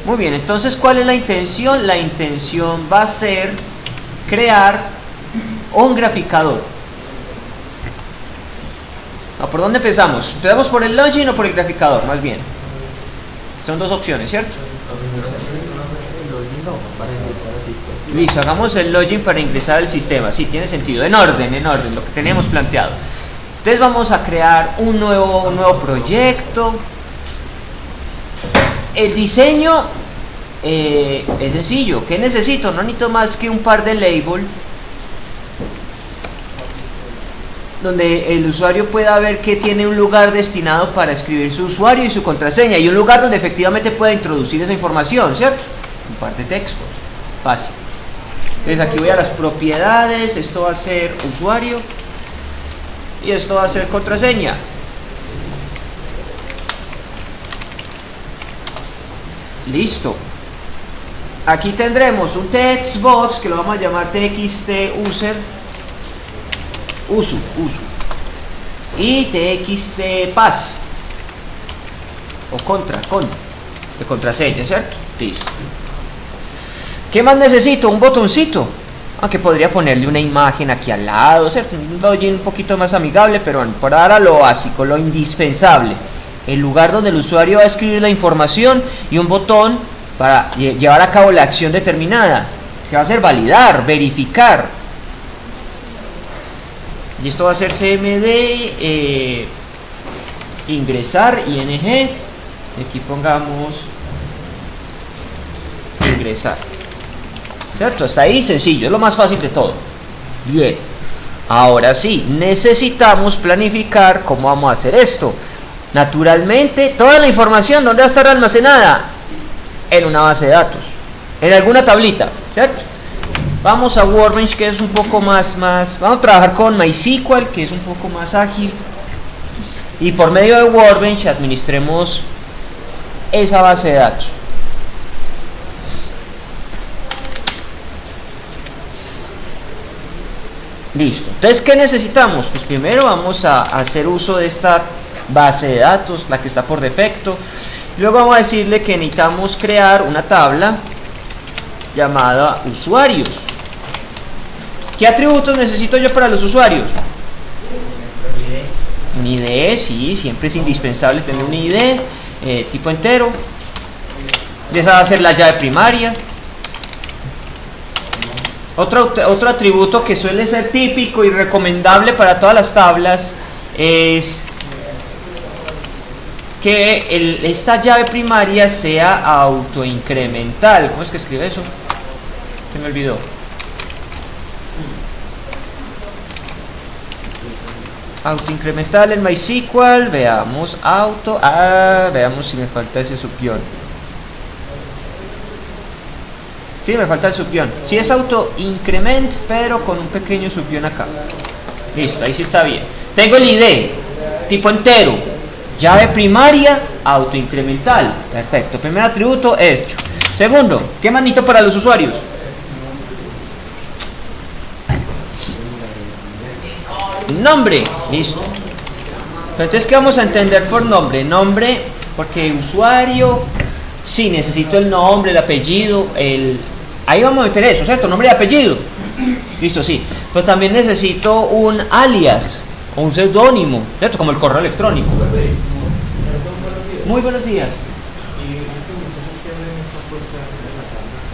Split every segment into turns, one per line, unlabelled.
Muy bien, entonces ¿cuál es la intención? La intención va a ser crear un graficador. ¿Por dónde empezamos? ¿Empezamos por el login o por el graficador? Más bien. Son dos opciones, ¿cierto? Listo, hagamos el login para ingresar al sistema. Sí, tiene sentido. En orden, lo que teníamos planteado. Entonces vamos a crear un nuevo proyecto. El diseño es sencillo. ¿Qué necesito? No necesito más que un par de labels donde el usuario pueda ver que tiene un lugar destinado para escribir su usuario y su contraseña, y un lugar donde efectivamente pueda introducir esa información, ¿cierto? Un par de textos. Fácil. Entonces aquí voy a las propiedades. Esto va a ser usuario y esto va a ser contraseña. Listo. Aquí tendremos un textbox que lo vamos a llamar txt user y txt-pass o con de contraseña, ¿cierto? Listo. ¿Qué más necesito? Un botoncito, aunque podría ponerle una imagen aquí al lado, ¿cierto? Un login un poquito más amigable, pero por ahora lo básico, lo indispensable, el lugar donde el usuario va a escribir la información y un botón para llevar a cabo la acción determinada, que va a ser validar, verificar. Y esto va a ser cmd ingresar ing. Aquí pongamos ingresar. ¿Cierto? Hasta ahí sencillo, es lo más fácil de todo. Bien. Ahora sí, necesitamos planificar cómo vamos a hacer esto. Naturalmente, toda la información, ¿dónde va a estar almacenada? En una base de datos, en alguna tablita, ¿cierto? Vamos a Workbench, que es un poco más, vamos a trabajar con MySQL, que es un poco más ágil, y por medio de Workbench administremos esa base de datos. Listo. Entonces, ¿qué necesitamos? Pues primero vamos a hacer uso de esta base de datos, la que está por defecto. Luego vamos a decirle que necesitamos crear una tabla llamada usuarios. ¿Qué atributos necesito yo para los usuarios? Un ID, sí, siempre es indispensable tener un ID, tipo entero. Esa va a ser la llave primaria. Otro atributo que suele ser típico y recomendable para todas las tablas es que esta llave primaria sea autoincremental. ¿Cómo es que escribe eso? Se me olvidó. Autoincremental en MySQL. Veamos veamos si me falta ese subguión. Sí, me falta el subguión. Sí, es autoincrement, pero con un pequeño subguión acá. Listo, ahí sí está bien. Tengo el ID, tipo entero. Llave primaria, autoincremental. Perfecto. Primer atributo hecho. Segundo, ¿qué más necesito para los usuarios? Nombre. Listo. Entonces, ¿qué vamos a entender por nombre? Nombre, porque usuario, sí, necesito el nombre, el apellido, ahí vamos a meter eso, ¿cierto? Nombre y apellido. Listo, sí. Pero también necesito un alias o un seudónimo, ¿cierto? Como el correo electrónico. Muy buenos días.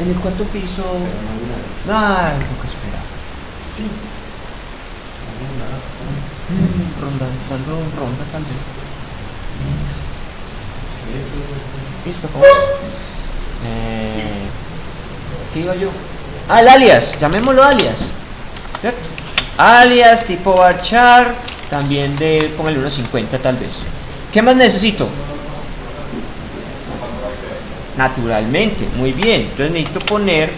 ¿En el cuarto piso? Ah, tengo que esperar. Sí. Ronda tal vez. Listo, ¿cómo? ¿Qué iba yo? El alias, llamémoslo alias, ¿cierto? Alias tipo varchar, también póngale unos 50 tal vez. ¿Qué más necesito? Naturalmente, muy bien. Entonces necesito poner,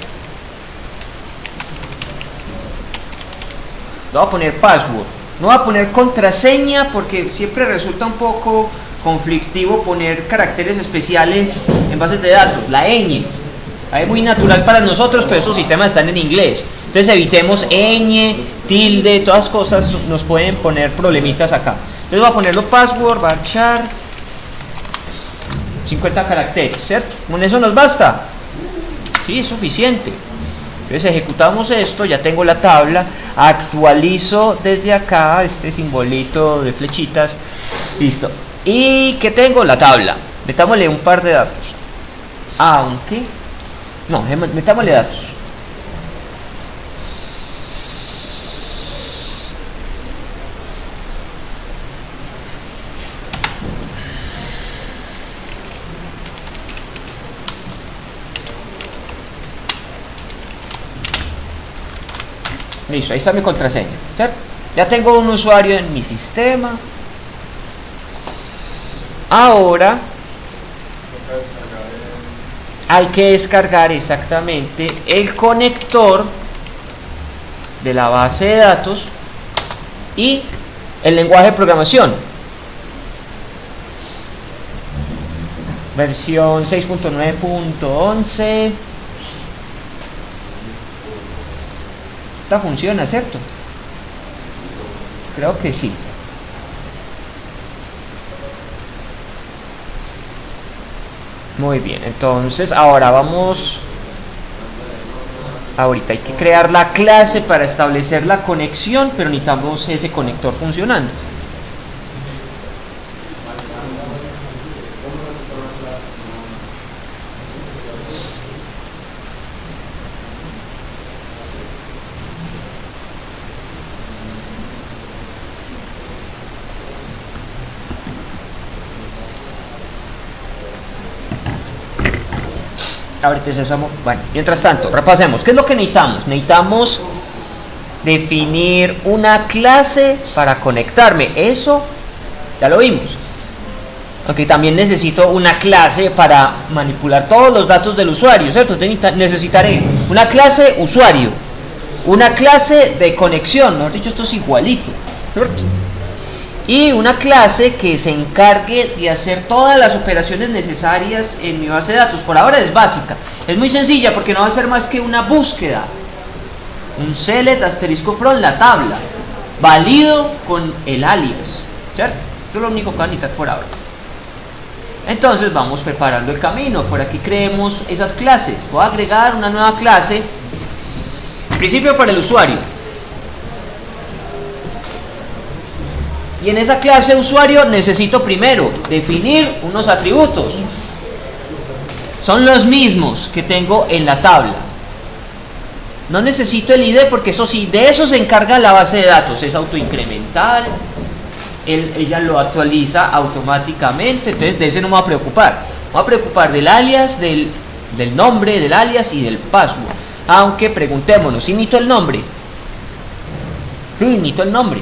voy a poner password. No voy a poner contraseña porque siempre resulta un poco conflictivo poner caracteres especiales en bases de datos. La ñ es muy natural para nosotros, pero esos sistemas están en inglés. Entonces evitemos ñ, tilde, todas cosas nos pueden poner problemitas acá. Entonces voy a ponerlo password, varchar 50 caracteres, ¿cierto? Con eso nos basta. Sí, es suficiente. Entonces ejecutamos esto, ya tengo la tabla, actualizo desde acá este simbolito de flechitas, listo. ¿Y qué tengo? La tabla. Metámosle un par de datos. Aunque, no, metámosle datos. Listo, ahí está mi contraseña, ¿cierto? Ya tengo un usuario en mi sistema. Ahora hay que descargar exactamente el conector de la base de datos y el lenguaje de programación. Versión 6.9.11. Esta funciona, ¿cierto? Creo que sí. Muy bien, entonces ahora vamos. Ahorita hay que crear la clase para establecer la conexión, pero necesitamos ese conector funcionando. Ahorita empezamos. Bueno, mientras tanto, repasemos. ¿Qué es lo que necesitamos? Necesitamos definir una clase para conectarme. Eso ya lo vimos. Aunque también necesito una clase para manipular todos los datos del usuario, ¿cierto? Necesitaré una clase usuario, una clase de conexión, mejor dicho, esto es igualito, ¿cierto? Y una clase que se encargue de hacer todas las operaciones necesarias en mi base de datos. Por ahora es básica, es muy sencilla porque no va a ser más que una búsqueda, un select asterisco from la tabla, válido con el alias, ¿cierto? Esto es lo único que va a necesitar por ahora. Entonces vamos preparando el camino. Por aquí creemos esas clases. Voy a agregar una nueva clase, en principio para el usuario. Y en esa clase de usuario necesito primero definir unos atributos. Son los mismos que tengo en la tabla. No necesito el ID porque eso sí, de eso se encarga la base de datos. Es autoincremental, ella lo actualiza automáticamente, entonces de ese no me voy a preocupar. Me voy a preocupar del alias, del nombre, del alias y del password. Aunque preguntémonos, ¿sí necesito el nombre? Sí, necesito el nombre.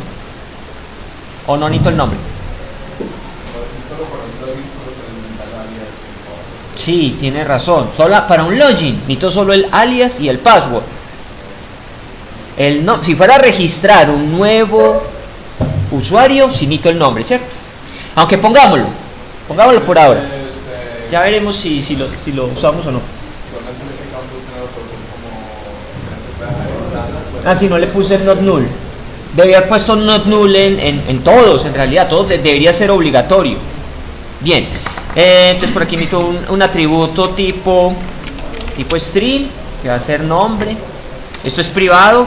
¿O no necesito el nombre? Sí, tiene razón. Para un login necesito solo el alias y el password. Si fuera a registrar un nuevo usuario, sí necesito el nombre, ¿cierto? Aunque pongámoslo por ahora. Ya veremos si lo usamos o no. Ah, si no le puse not null. Debía haber puesto not null en todos, en realidad, todos debería ser obligatorio. Bien, entonces por aquí necesito un atributo tipo string, que va a ser nombre. Esto es privado.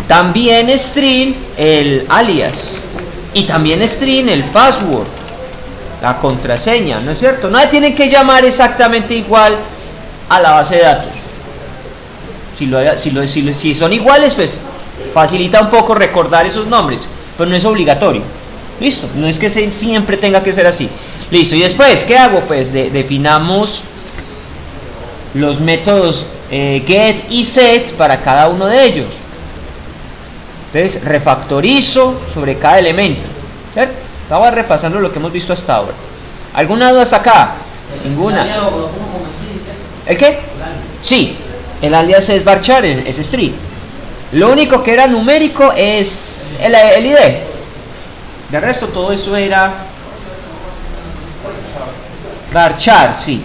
También string el alias. Y también string el password, la contraseña, ¿no es cierto? No tienen que llamar exactamente igual a la base de datos. Si son iguales, pues facilita un poco recordar esos nombres, pero no es obligatorio. Listo, no es que siempre tenga que ser así. Listo, y después, ¿qué hago? Pues definamos los métodos get y set para cada uno de ellos. Entonces refactorizo sobre cada elemento, ¿cierto? Estaba repasando lo que hemos visto hasta ahora. ¿Alguna duda hasta acá? Ninguna. ¿El qué? Sí. El alias es varchar, es string. Lo único que era numérico es el ID. De resto todo eso era varchar, sí.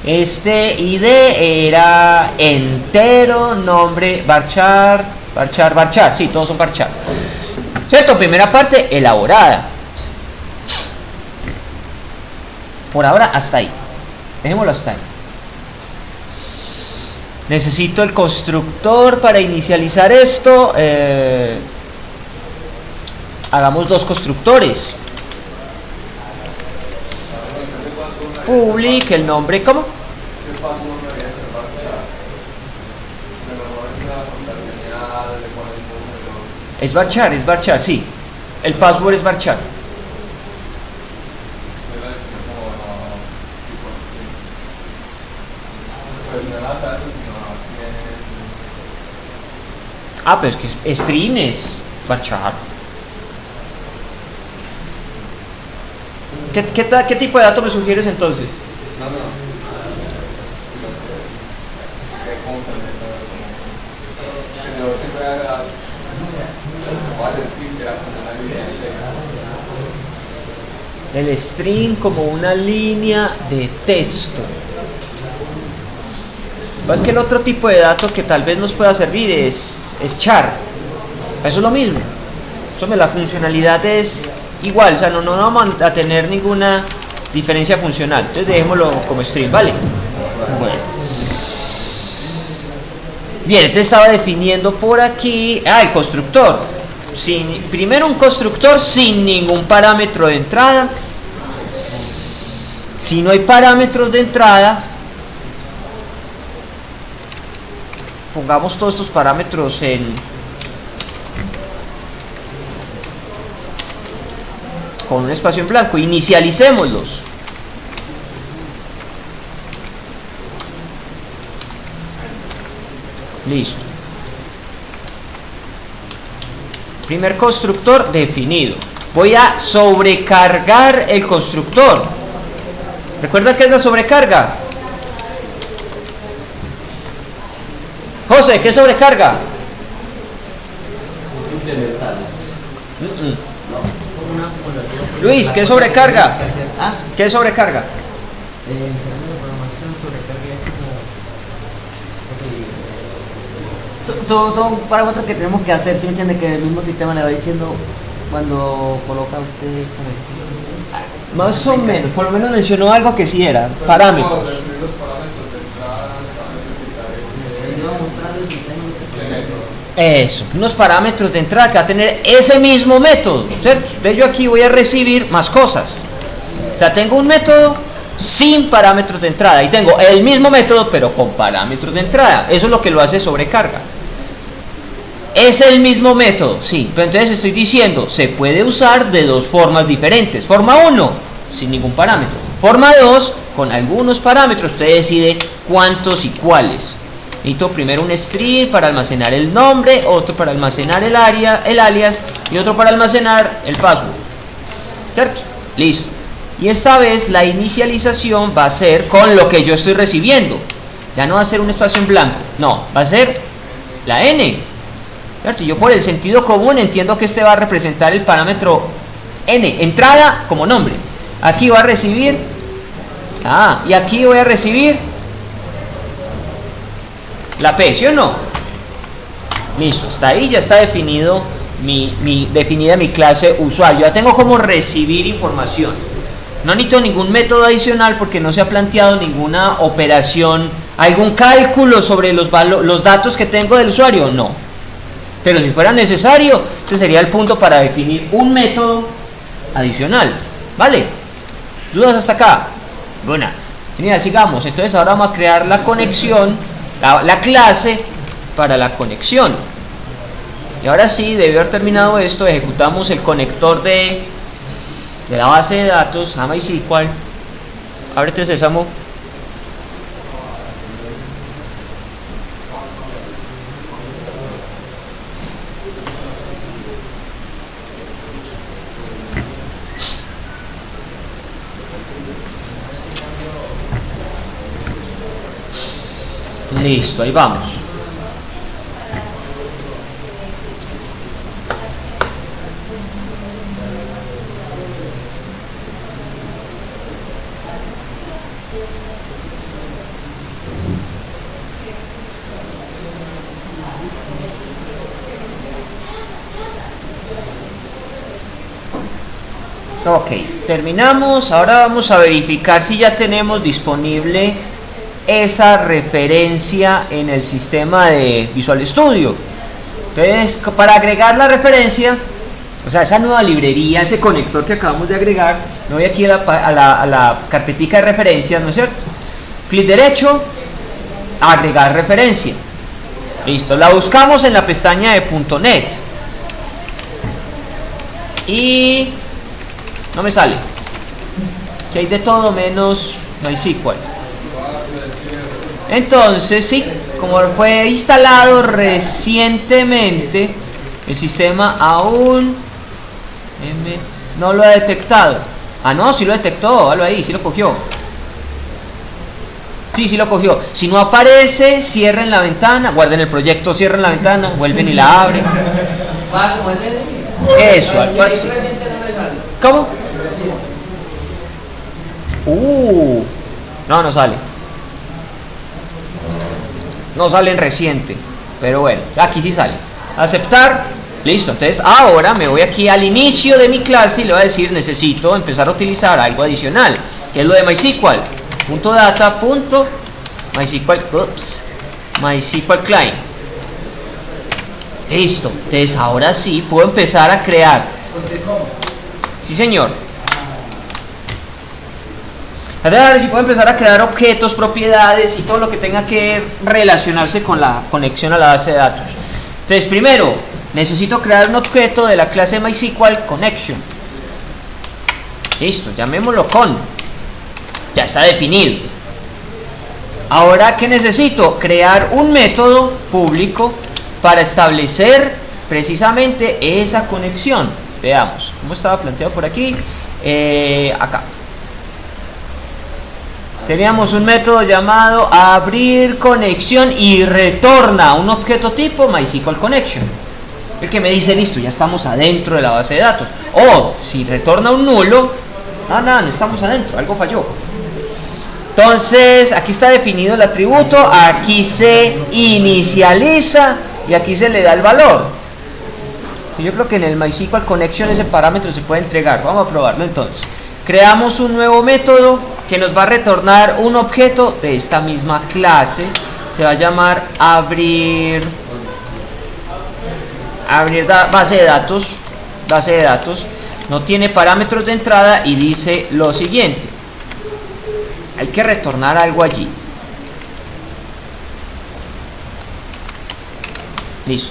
Este ID era entero, nombre, varchar, sí, todos son varchar. ¿Cierto? Primera parte elaborada. Por ahora hasta ahí. Dejémoslo hasta ahí. Necesito el constructor para inicializar esto. Hagamos dos constructores. Public, el nombre, ¿cómo? Es varchar, sí. El password es varchar. Ah, pero es que string es varchar. ¿Qué tipo de dato me sugieres entonces? El string como una línea de texto. Pues que el otro tipo de dato que tal vez nos pueda servir es char. Eso es lo mismo. La funcionalidad es igual, o sea, no vamos a tener ninguna diferencia funcional. Entonces dejémoslo como string, ¿vale? Bueno. Bien, entonces estaba definiendo por aquí, el constructor. Primero un constructor sin ningún parámetro de entrada. Si no hay parámetros de entrada, pongamos todos estos parámetros con un espacio en blanco, inicialicémoslos. Listo. Primer constructor definido. Voy a sobrecargar el constructor. ¿Recuerda qué es la sobrecarga? José, ¿qué es sobrecarga?
Es implementar.
Luis, ¿qué es sobrecarga? ¿Qué es sobrecarga?
Son parámetros que tenemos que hacer, ¿sí me entiende? Que el mismo sistema le va diciendo cuando coloca usted
Más o menos, por lo menos mencionó algo que sí era, parámetros. Eso, unos parámetros de entrada que va a tener ese mismo método, ¿cierto? De yo aquí voy a recibir más cosas. O sea, tengo un método sin parámetros de entrada y tengo el mismo método pero con parámetros de entrada. Eso es lo que lo hace sobrecarga. Es el mismo método, sí, pero entonces estoy diciendo, se puede usar de dos formas diferentes. Forma 1, sin ningún parámetro. Forma 2, con algunos parámetros. Usted decide cuántos y cuáles. Necesito primero un string para almacenar el nombre, otro para almacenar el alias y otro para almacenar el password. ¿Cierto? Listo. Y esta vez la inicialización va a ser con lo que yo estoy recibiendo. Ya no va a ser un espacio en blanco. No, va a ser la n. ¿Cierto? Yo por el sentido común entiendo que este va a representar el parámetro n. Entrada como nombre. Aquí va a recibir. Y aquí voy a recibir la P, ¿sí o no? Listo, hasta ahí ya está definido definida mi clase usuario. Ya tengo como recibir información. No necesito ningún método adicional porque no se ha planteado ninguna operación, algún cálculo sobre los datos que tengo del usuario. No. Pero si fuera necesario, este sería el punto para definir un método adicional. ¿Vale? ¿Dudas hasta acá? Bueno, genial, sigamos. Entonces ahora vamos a crear la conexión, la clase para la conexión. Y ahora sí, debió haber terminado esto, ejecutamos el conector de la base de datos, MySQL. Ábrete el Sésamo. Listo, ahí vamos. Ok, terminamos. Ahora vamos a verificar si ya tenemos disponible esa referencia en el sistema de Visual Studio. Entonces, para agregar la referencia, o sea, esa nueva librería, ese conector que acabamos de agregar, me voy aquí a la carpetica de referencias, ¿no es cierto? Clic derecho, agregar referencia. Listo, la buscamos en la pestaña de .NET y no me sale, que hay de todo menos MySQL. Entonces, sí, como fue instalado recientemente, el sistema aún no lo ha detectado. Ah, no, sí lo detectó, hágalo ahí, sí lo cogió. Sí lo cogió. Si no aparece, cierren la ventana, guarden el proyecto, cierren la ventana, vuelven y la abren. Eso, algo así. ¿Cómo? No sale. No sale en reciente, pero bueno, aquí sí sale. Aceptar, listo. Entonces ahora me voy aquí al inicio de mi clase y le voy a decir, necesito empezar a utilizar algo adicional, que es lo de MySQL. MySQL client. Listo. Entonces ahora sí puedo empezar a crear. Sí, señor. Ahora sí puedo empezar a crear objetos, propiedades y todo lo que tenga que relacionarse con la conexión a la base de datos. Entonces, primero, necesito crear un objeto de la clase MySQL Connection. Listo, llamémoslo con. Ya está definido. Ahora, ¿qué necesito? Crear un método público para establecer precisamente esa conexión. Veamos, ¿cómo estaba planteado por aquí? Acá. Teníamos un método llamado abrir conexión y retorna un objeto tipo MySQL Connection. El que me dice, listo, ya estamos adentro de la base de datos. O si retorna un nulo, no estamos adentro, algo falló. Entonces, aquí está definido el atributo, aquí se inicializa y aquí se le da el valor. Yo creo que en el MySQL Connection ese parámetro se puede entregar. Vamos a probarlo entonces. Creamos un nuevo método que nos va a retornar un objeto de esta misma clase. Se va a llamar abrir base de datos. No tiene parámetros de entrada y dice lo siguiente. Hay que retornar algo allí. Listo.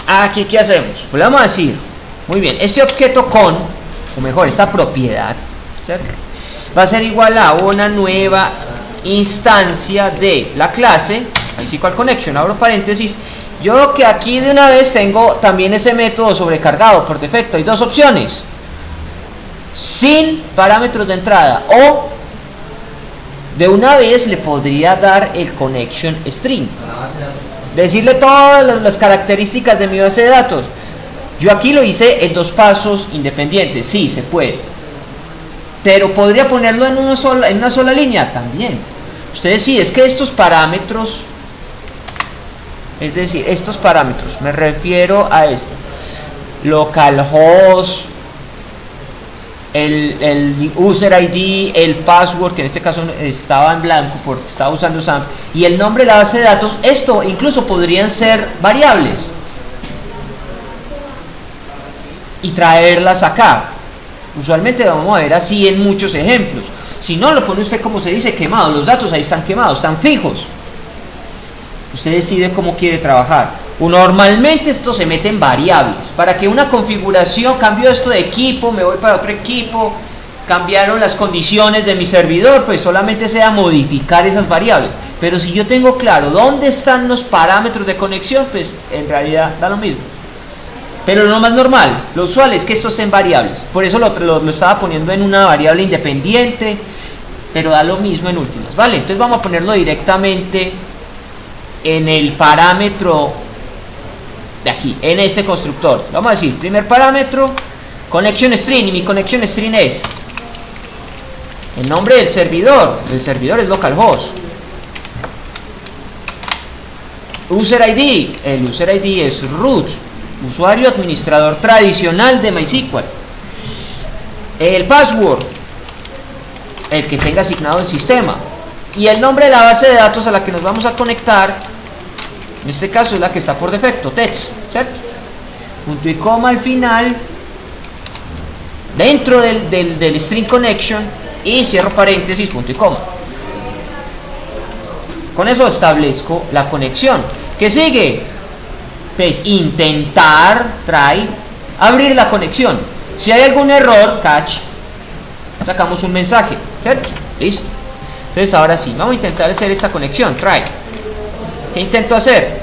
Aquí, ¿qué hacemos? Pues le vamos a decir, muy bien, este objeto con, o mejor, esta propiedad, ¿cierto?, va a ser igual a una nueva instancia de la clase MySQL Connection, abro paréntesis. Yo que aquí de una vez tengo también ese método sobrecargado por defecto. Hay dos opciones: sin parámetros de entrada, o de una vez le podría dar el connection string, decirle todas las características de mi base de datos. Yo aquí lo hice en dos pasos independientes, sí, se puede, pero podría ponerlo en una sola línea también. Usted decide, es que estos parámetros, es decir, estos parámetros, me refiero a esto: localhost, el user ID, el password, que en este caso estaba en blanco porque estaba usando SAMP, y el nombre de la base de datos. Esto incluso podrían ser variables y traerlas acá. Usualmente vamos a ver así en muchos ejemplos. Si no, lo pone usted, como se dice, quemado. Los datos ahí están quemados, están fijos. Usted decide cómo quiere trabajar. Normalmente esto se mete en variables. Para que una configuración, cambio esto de equipo, me voy para otro equipo, cambiaron las condiciones de mi servidor, pues solamente sea modificar esas variables. Pero si yo tengo claro dónde están los parámetros de conexión, pues en realidad da lo mismo. Pero lo más normal, lo usual es que esto esté en variables. Por eso lo estaba poniendo en una variable independiente, pero da lo mismo en últimas, ¿vale? Entonces vamos a ponerlo directamente en el parámetro de aquí, en este constructor. Vamos a decir, primer parámetro, connection string, y mi connection string es el nombre del servidor es localhost. User ID, el user ID es root, usuario administrador tradicional de MySQL. el password, el que tenga asignado el sistema, y el nombre de la base de datos a la que nos vamos a conectar. En este caso es la que está por defecto, TETS, ¿cierto? Punto y coma al final, dentro del string connection, y cierro paréntesis, punto y coma. Con eso establezco la conexión. ¿Qué sigue? Pues intentar, try, abrir la conexión. Si hay algún error, catch, sacamos un mensaje, ¿cierto? Listo. Entonces ahora sí, vamos a intentar hacer esta conexión, try. ¿Qué intento hacer?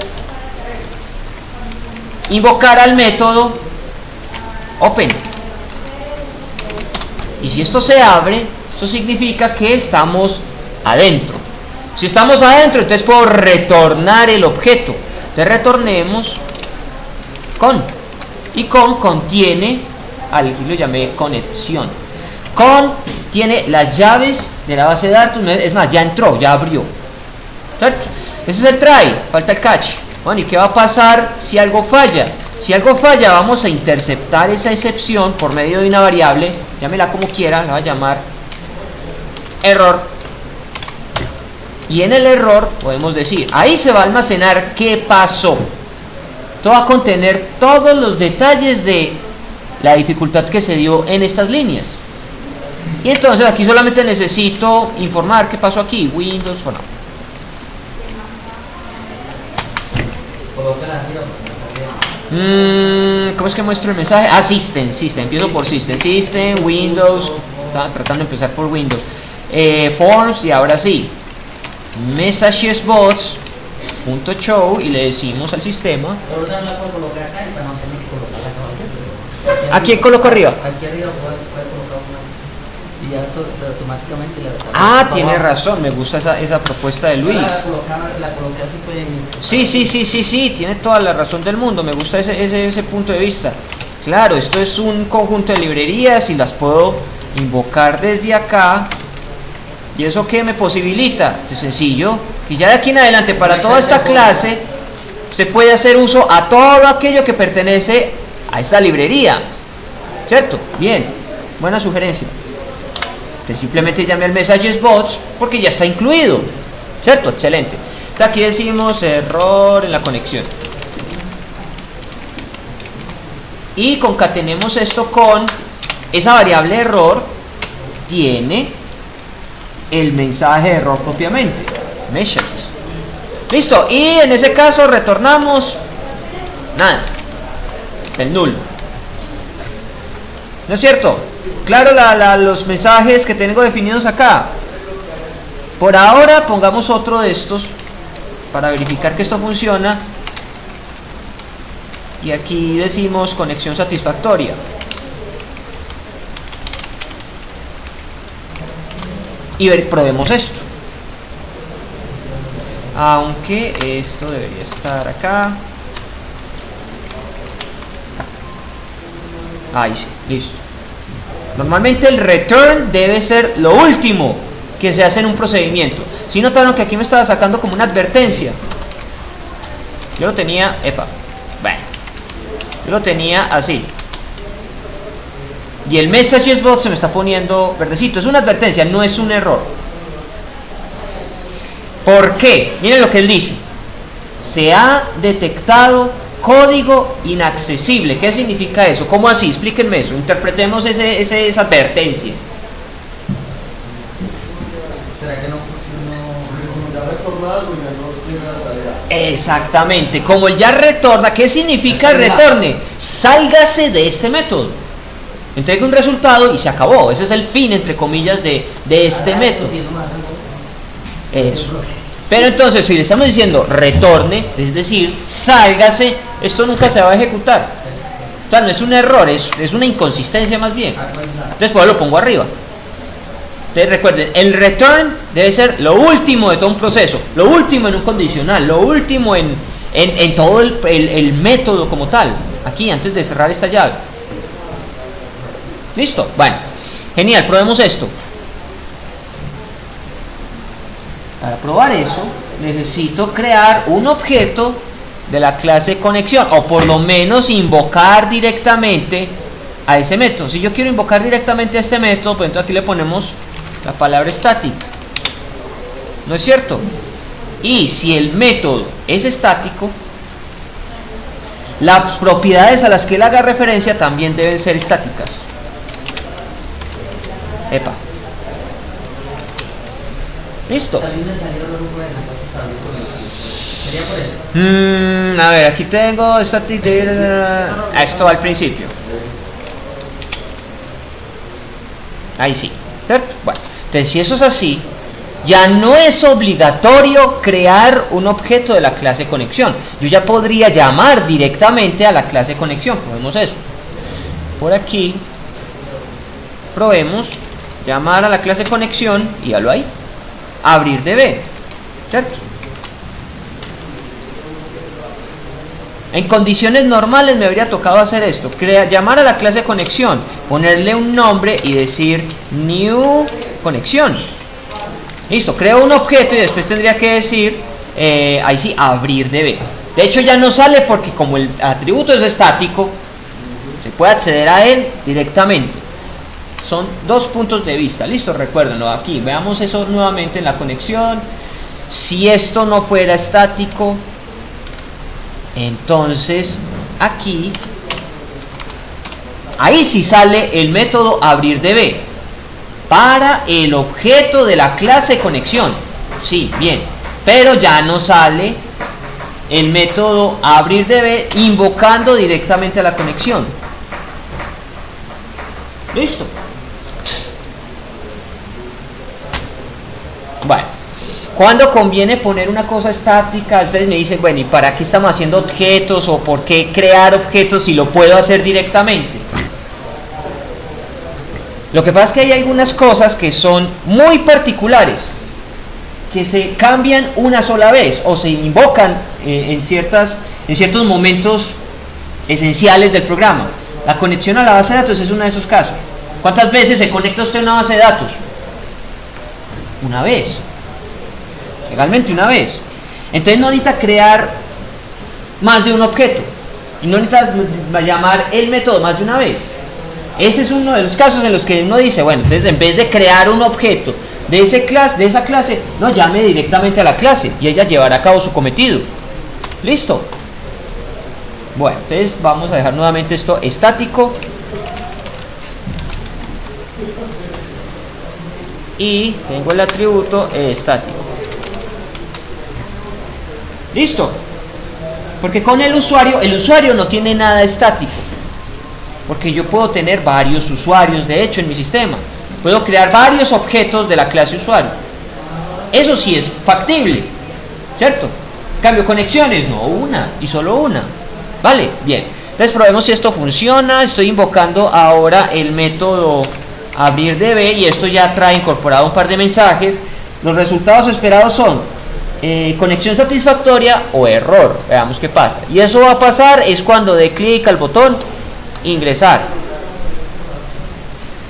Invocar al método open. Y si esto se abre, esto significa que estamos adentro. Si estamos adentro, entonces puedo retornar el objeto. Entonces retornemos con. Y con contiene, aquí lo llamé conexión. Con tiene las llaves de la base de datos. Es más, ya entró, ya abrió. ¿Cierto? Ese es el try, falta el catch. Bueno, ¿y qué va a pasar si algo falla? Si algo falla, vamos a interceptar esa excepción por medio de una variable, llámela como quiera, la va a llamar error. Y en el error podemos decir, ahí se va a almacenar qué pasó. Esto va a contener todos los detalles de la dificultad que se dio en estas líneas. Y entonces aquí solamente necesito informar qué pasó aquí, Windows o no. ¿Cómo es que muestro el mensaje? Ah, System, empiezo por System, Windows, estaba tratando de empezar por Windows, Forms, y ahora sí, messagesbots.show, y le decimos al sistema. ¿A quién coloco arriba?
Aquí arriba puede colocar una. Y ya eso automáticamente le
tiene razón, me gusta esa propuesta de Luis.
La coloqué así pues en...
Sí, tiene toda la razón del mundo, me gusta ese punto de vista. Claro, esto es un conjunto de librerías y las puedo invocar desde acá. ¿Y eso qué me posibilita? Es sencillo, y ya de aquí en adelante para toda esta clase usted puede hacer uso a todo aquello que pertenece a esta librería, ¿cierto? Bien, buena sugerencia. Entonces simplemente llame al messagesbots porque ya está incluido, ¿cierto? Excelente. Entonces aquí decimos error en la conexión y concatenemos esto con esa variable error. Tiene el mensaje de error propiamente, messages. Listo, y en ese caso retornamos nada, el null. ¿No es cierto? Claro, los mensajes que tengo definidos acá. Por ahora pongamos otro de estos para verificar que esto funciona. Y aquí decimos conexión satisfactoria. Y probemos esto. Aunque esto debería estar acá. Ahí sí, listo. Normalmente el return debe ser lo último que se hace en un procedimiento. Si notaron que aquí me estaba sacando como una advertencia. Yo lo tenía, yo lo tenía así. Y el messagesbot se me está poniendo verdecito. Es una advertencia, no es un error. ¿Por qué? Miren lo que él dice. Se ha detectado código inaccesible. ¿Qué significa eso? ¿Cómo así? Explíquenme eso. Interpretemos esa advertencia.
¿Será que no
Ya retornado y ya no tiene la tarea?
Exactamente. Como él ya retorna, ¿qué significa el retorne? Sálgase de este método. Entregue un resultado y se acabó. Ese es el fin, entre comillas, de este método. Eso. Pero entonces, si le estamos diciendo retorne, es decir, sálgase, esto nunca se va a ejecutar. O sea, no es un error, es una inconsistencia más bien. Entonces, pues lo pongo arriba. Entonces, recuerden, el return debe ser lo último de todo un proceso, lo último en un condicional, lo último en todo el método como tal. Aquí, antes de cerrar esta llave. ¿Listo? Bueno, genial, probemos esto. Para probar eso, necesito crear un objeto de la clase conexión, o por lo menos invocar directamente a ese método. Si yo quiero invocar directamente a este método, pues entonces aquí le ponemos la palabra static, ¿no es cierto? Y si el método es estático, las propiedades a las que él haga referencia también deben ser estáticas. Epa. Listo. A ver, aquí tengo static esto al principio. Ahí sí, ¿cierto? Bueno, entonces si eso es así, ya no es obligatorio crear un objeto de la clase conexión. Yo ya podría llamar directamente a la clase conexión. Probemos eso. Por aquí, probemos llamar a la clase conexión y ya lo hay. Abrir DB, ¿cierto? En condiciones normales me habría tocado hacer esto, llamar a la clase conexión, ponerle un nombre y decir new conexión. Listo, creo un objeto y después tendría que decir, ahí sí, abrir DB. De hecho ya no sale porque como el atributo es estático, se puede acceder a él directamente. Son dos puntos de vista, listo, recuérdenlo aquí, veamos eso nuevamente en la conexión. Si esto no fuera estático, entonces aquí, ahí sí sale el método abrir DB para el objeto de la clase conexión. Sí, bien, pero ya no sale el método abrir DB invocando directamente a la conexión. Listo. Bueno, ¿cuándo conviene poner una cosa estática? Ustedes me dicen, bueno, ¿y para qué estamos haciendo objetos? ¿O por qué crear objetos si lo puedo hacer directamente? Lo que pasa es que hay algunas cosas que son muy particulares, que se cambian una sola vez o se invocan en ciertos momentos esenciales del programa. La conexión a la base de datos es uno de esos casos. ¿Cuántas veces se conecta usted a una base de datos? Una vez. Legalmente una vez. Entonces no necesita crear más de un objeto. Y no necesita llamar el método más de una vez. Ese es uno de los casos en los que uno dice, bueno, entonces en vez de crear un objeto de esa clase, no, llame directamente a la clase y ella llevará a cabo su cometido. ¿Listo? Bueno, entonces vamos a dejar nuevamente esto estático. Y tengo el atributo estático. Listo. Porque con el usuario no tiene nada estático. Porque yo puedo tener varios usuarios, de hecho, en mi sistema. Puedo crear varios objetos de la clase usuario. Eso sí es factible, ¿cierto? En cambio, conexiones, no, una y solo una. ¿Vale? Bien. Entonces probemos si esto funciona. Estoy invocando ahora el método abrir DB y esto ya trae incorporado un par de mensajes. Los resultados esperados son conexión satisfactoria o error. Veamos qué pasa. Y eso va a pasar es cuando dé clic al botón ingresar.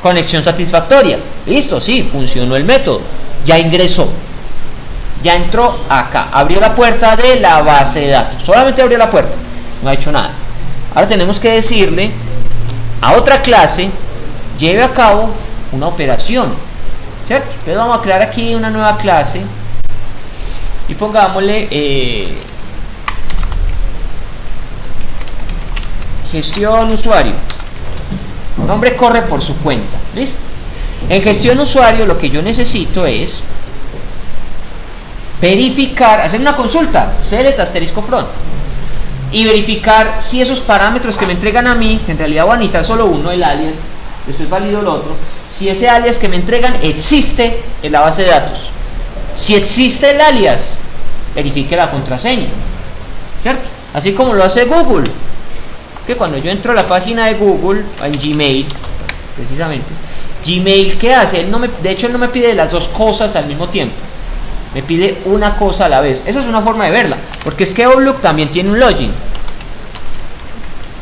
Conexión satisfactoria. Listo, sí, funcionó el método. Ya ingresó. Ya entró acá. Abrió la puerta de la base de datos. Solamente abrió la puerta. No ha hecho nada. Ahora tenemos que decirle a otra clase lleve a cabo una operación, ¿cierto? Entonces vamos a crear aquí una nueva clase y pongámosle gestión usuario. Nombre corre por su cuenta. ¿Listo? En gestión usuario lo que yo necesito es verificar, hacer una consulta, select asterisco front, y verificar si esos parámetros que me entregan a mí, que en realidad voy a necesitar solo uno, el alias, después valido el otro, si ese alias que me entregan existe en la base de datos. Si existe el alias, verifique la contraseña, ¿cierto? Así como lo hace Google, que cuando yo entro a la página de Google, en Gmail, precisamente, Gmail, ¿qué hace? De hecho, él no me pide las dos cosas al mismo tiempo, me pide una cosa a la vez. Esa es una forma de verla, porque es que Outlook también tiene un login,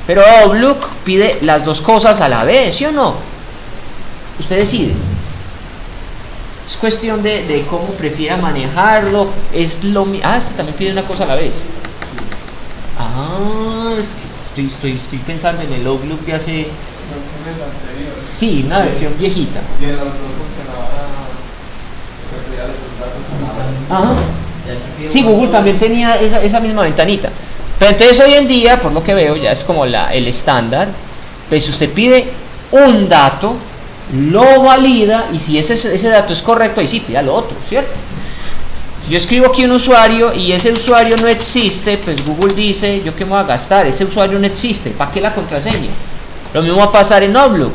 pero Outlook pide las dos cosas a la vez, ¿sí o no? Usted decide. Es cuestión de cómo prefiera manejarlo. Es lo mismo. Este también pide una cosa a la vez. Es que estoy pensando en el Outlook de hace
versiones anteriores.
Sí, una versión viejita.
Y el autor funcionaba, refería los datos a la vez.
Ajá. Sí, Google también tenía esa misma ventanita. Pero entonces hoy en día, por lo que veo, ya es como el estándar. Pues usted pide un dato, lo valida, y si ese dato es correcto, ahí sí pida lo otro, ¿cierto? Si yo escribo aquí un usuario y ese usuario no existe, pues Google dice, ¿yo qué me voy a gastar? Ese usuario no existe, ¿para qué la contraseña? Lo mismo va a pasar en Outlook,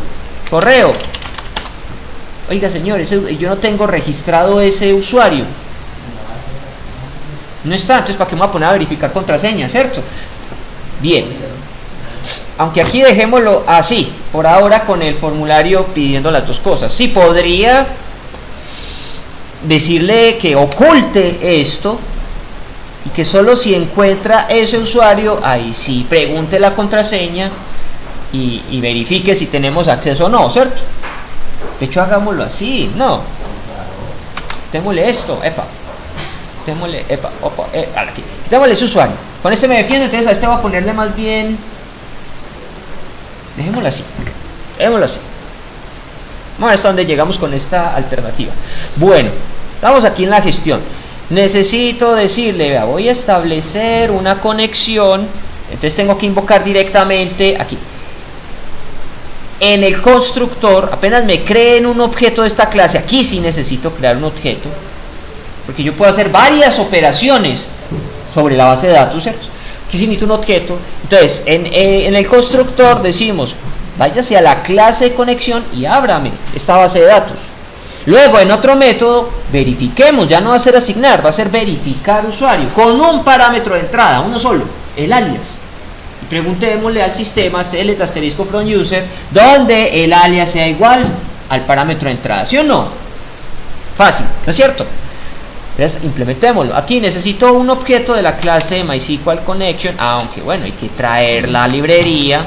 correo. Oiga, señor, yo no tengo registrado ese usuario. No está, entonces ¿para qué me voy a poner a verificar contraseña, cierto? Bien. Aunque aquí dejémoslo así, por ahora con el formulario pidiendo las dos cosas. Sí, podría decirle que oculte esto y que solo si encuentra ese usuario, ahí sí pregunte la contraseña y verifique si tenemos acceso o no, ¿cierto? De hecho, hagámoslo así, ¿no? Quitémosle esto, quitémosle ese usuario. Con este me defiendo, entonces a este voy a ponerle más bien... Dejémoslo así. Vamos a ver hasta dónde llegamos con esta alternativa. Bueno, estamos aquí en la gestión. Necesito decirle, vea, voy a establecer una conexión. Entonces tengo que invocar directamente aquí. En el constructor, apenas me creen un objeto de esta clase, aquí sí necesito crear un objeto, porque yo puedo hacer varias operaciones sobre la base de datos, ¿cierto? Aquí sí necesito un objeto. Entonces, en el constructor decimos, váyase a la clase de conexión y ábrame esta base de datos. Luego, en otro método, verifiquemos, ya no va a ser asignar, va a ser verificar usuario, con un parámetro de entrada, uno solo, el alias. Y preguntémosle al sistema select asterisco from user, donde el alias sea igual al parámetro de entrada, ¿sí o no? Fácil, ¿no es cierto? Entonces implementémoslo. Aquí necesito un objeto de la clase MySQL Connection, aunque bueno, hay que traer la librería.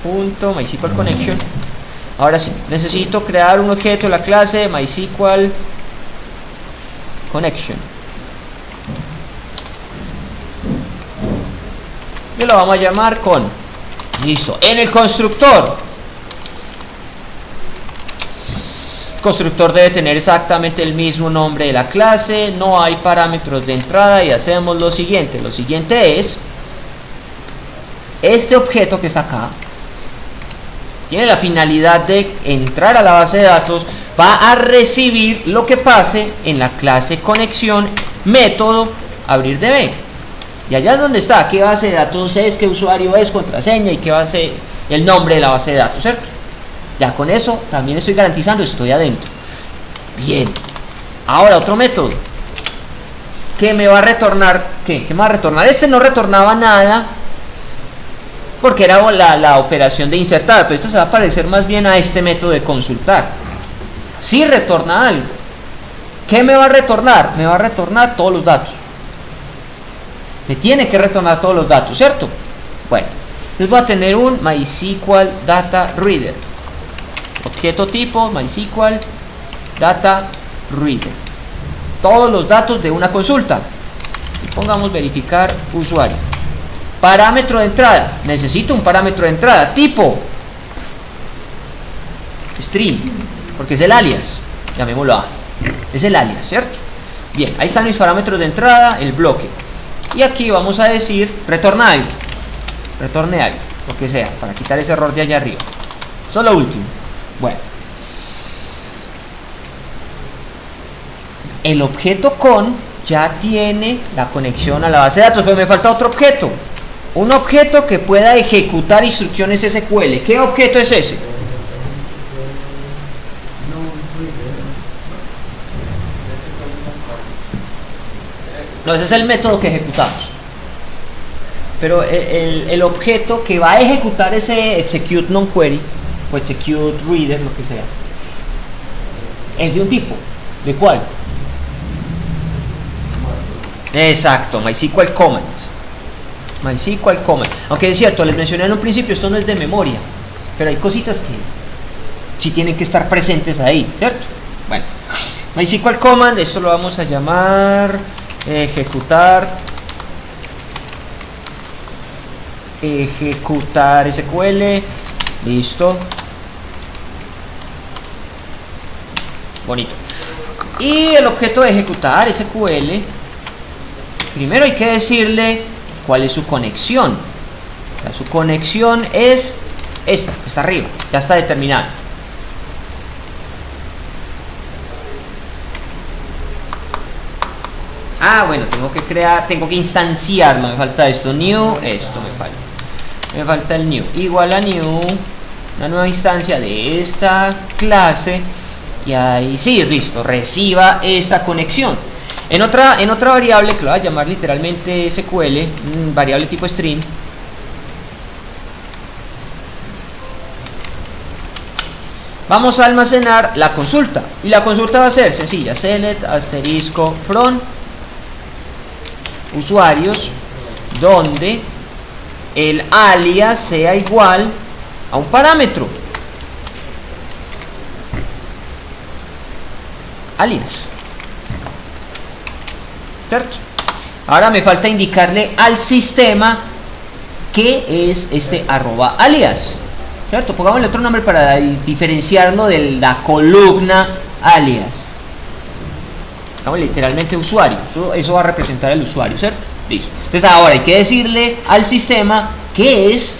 Punto MySQL Connection. Ahora sí, necesito crear un objeto de la clase MySQL Connection. Y lo vamos a llamar con. Listo. En el constructor. Constructor debe tener exactamente el mismo nombre de la clase, no hay parámetros de entrada y hacemos lo siguiente es este objeto que está acá tiene la finalidad de entrar a la base de datos, va a recibir lo que pase en la clase conexión método abrir DB, y allá es donde está, qué base de datos es, qué usuario es, contraseña y qué base, el nombre de la base de datos, ¿cierto? Ya con eso también estoy garantizando, estoy adentro. Bien. Ahora otro método. ¿Qué me va a retornar? ¿Qué me va a retornar? Este no retornaba nada porque era la operación de insertar, pero esto se va a parecer más bien a este método de consultar. Sí retorna algo. ¿Qué me va a retornar? Me va a retornar todos los datos. Me tiene que retornar todos los datos, ¿cierto? Bueno, entonces voy a tener un MySQL Data Reader. Objeto tipo MySQL Data Reader. Todos los datos de una consulta. Y pongamos verificar usuario. Parámetro de entrada. Necesito un parámetro de entrada. Tipo string, porque es el alias. Llamémoslo A. Es el alias, ¿cierto? Bien, ahí están mis parámetros de entrada, el bloque. Y aquí vamos a decir retorna algo. Retorne algo, lo que sea, para quitar ese error de allá arriba. Eso es lo último. Bueno, el objeto con ya tiene la conexión a la base de datos, pero me falta otro objeto. Un objeto que pueda ejecutar instrucciones SQL. ¿Qué objeto es ese? No, ese es el método que ejecutamos. Pero el objeto que va a ejecutar ese execute non-query o execute reader, lo que sea, es de un tipo. ¿De cuál? Exacto, MySQL Command. MySQL Command. Aunque es cierto, les mencioné en un principio, esto no es de memoria, pero hay cositas que sí tienen que estar presentes ahí, ¿cierto? Bueno, MySQL Command, esto lo vamos a llamar ejecutar ejecutar SQL, listo, bonito. Y el objeto de ejecutar SQL, primero hay que decirle cuál es su conexión. O sea, su conexión es esta, está arriba, ya está determinada. Bueno, tengo que instanciarlo, me falta esto, new, esto me falta el new, igual a new, una nueva instancia de esta clase, y ahí sí, listo, reciba esta conexión. En otra variable que lo voy a llamar literalmente SQL, variable tipo string, vamos a almacenar la consulta, y la consulta va a ser sencilla, select asterisco from usuarios, donde el alias sea igual a un parámetro, alias, ¿cierto? Ahora me falta indicarle al sistema qué es este arroba alias, ¿cierto? Pongámosle otro nombre para diferenciarlo de la columna alias. Literalmente usuario, eso va a representar el usuario, ¿cierto? Listo. Entonces ahora hay que decirle al sistema qué es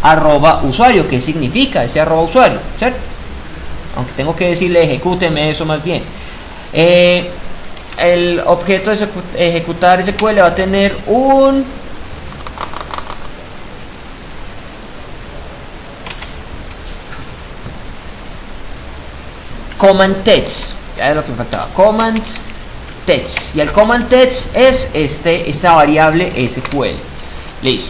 arroba usuario, qué significa ese arroba usuario, ¿cierto? Aunque tengo que decirle ejecúteme eso más bien. El objeto de ejecutar SQL va a tener un command text. Ya es lo que me faltaba, command text, y el command text es esta variable SQL, listo.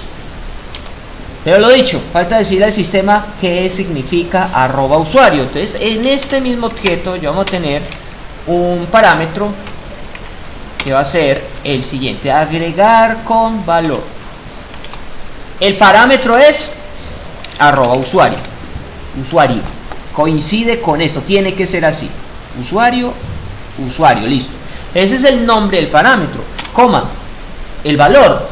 Pero lo dicho, falta decirle al sistema qué significa arroba usuario. Entonces en este mismo objeto yo vamos a tener un parámetro que va a ser el siguiente, agregar con valor. El parámetro es arroba usuario, coincide con eso, tiene que ser así, usuario, listo. Ese es el nombre del parámetro, coma, el valor.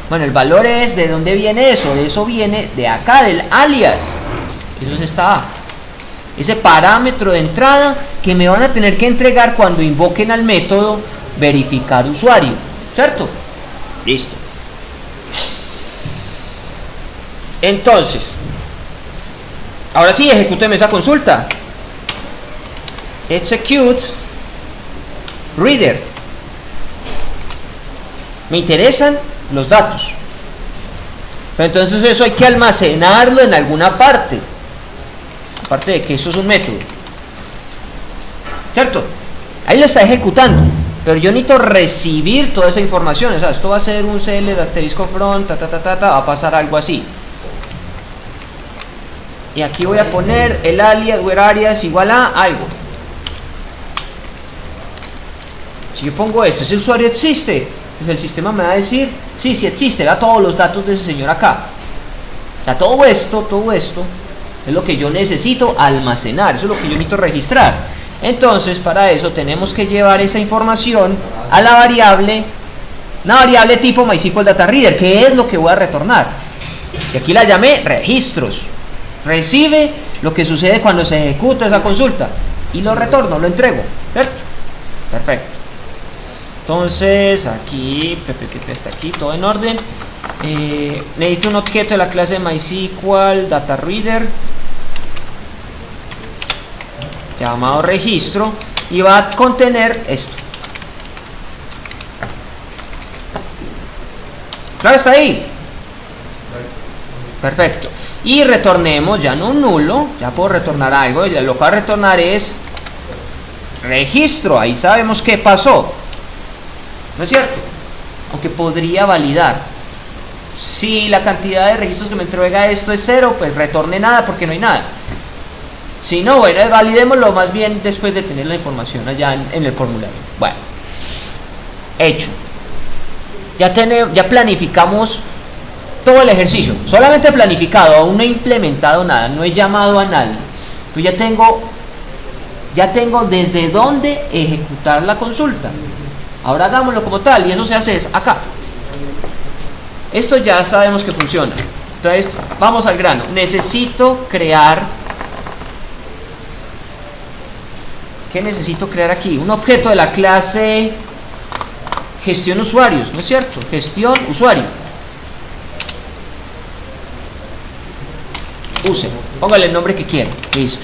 Bueno, el valor es, ¿de dónde viene eso? De eso viene de acá, del alias. Eso es esta A. Ese parámetro de entrada que me van a tener que entregar cuando invoquen al método verificar usuario, ¿cierto? Listo. Entonces, ahora sí, ejecúteme esa consulta. Execute reader. Me interesan los datos, pero entonces eso hay que almacenarlo en alguna parte, aparte de que esto es un método, ¿cierto? Ahí lo está ejecutando, pero yo necesito recibir toda esa información. O sea, esto va a ser un cl de asterisco from, va a pasar algo así. Y aquí voy a poner el alias, where alias igual a algo. Si yo pongo esto, ese usuario existe, pues el sistema me va a decir, sí, sí existe, da todos los datos de ese señor acá. O sea, todo esto es lo que yo necesito almacenar, eso es lo que yo necesito registrar. Entonces, para eso tenemos que llevar esa información a la variable, una variable tipo MySQL Data Reader, que es lo que voy a retornar. Y aquí la llamé registros. Recibe lo que sucede cuando se ejecuta esa consulta y lo retorno, lo entrego, ¿cierto? Perfecto. Entonces aquí está aquí todo en orden. Necesito un objeto de la clase MySQL Data Reader llamado registro y va a contener esto. Claro, está ahí. Perfecto. Y retornemos ya no un nulo, ya puedo retornar algo. Ya lo que va a retornar es registro. Ahí sabemos qué pasó, ¿no es cierto? Aunque podría validar. Si la cantidad de registros que me entrega esto es 0, pues retorne nada porque no hay nada. Si no, bueno, validémoslo más bien después de tener la información allá en el formulario. Bueno, hecho. Ya planificamos todo el ejercicio. Solamente planificado, aún no he implementado nada, no he llamado a nadie. Pues ya tengo desde dónde ejecutar la consulta. Ahora hagámoslo como tal, y eso se hace es acá. Esto ya sabemos que funciona. Entonces, vamos al grano. Necesito crear... ¿Qué necesito crear aquí? Un objeto de la clase gestión usuarios, ¿no es cierto? Gestión usuario. User. Póngale el nombre que quiera. Listo.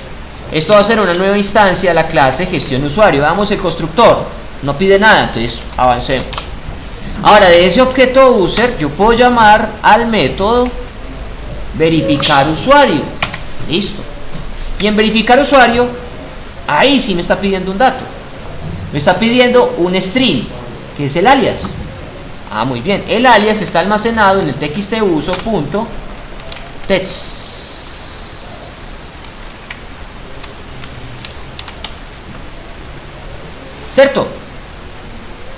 Esto va a ser una nueva instancia de la clase gestión usuario. Damos el constructor. No pide nada, entonces avancemos. Ahora, de ese objeto user, yo puedo llamar al método verificar usuario. Listo. Y en verificar usuario, ahí sí me está pidiendo un dato. Me está pidiendo un string, que es el alias. Ah, muy bien. El alias está almacenado en el txtuso.text. ¿Cierto?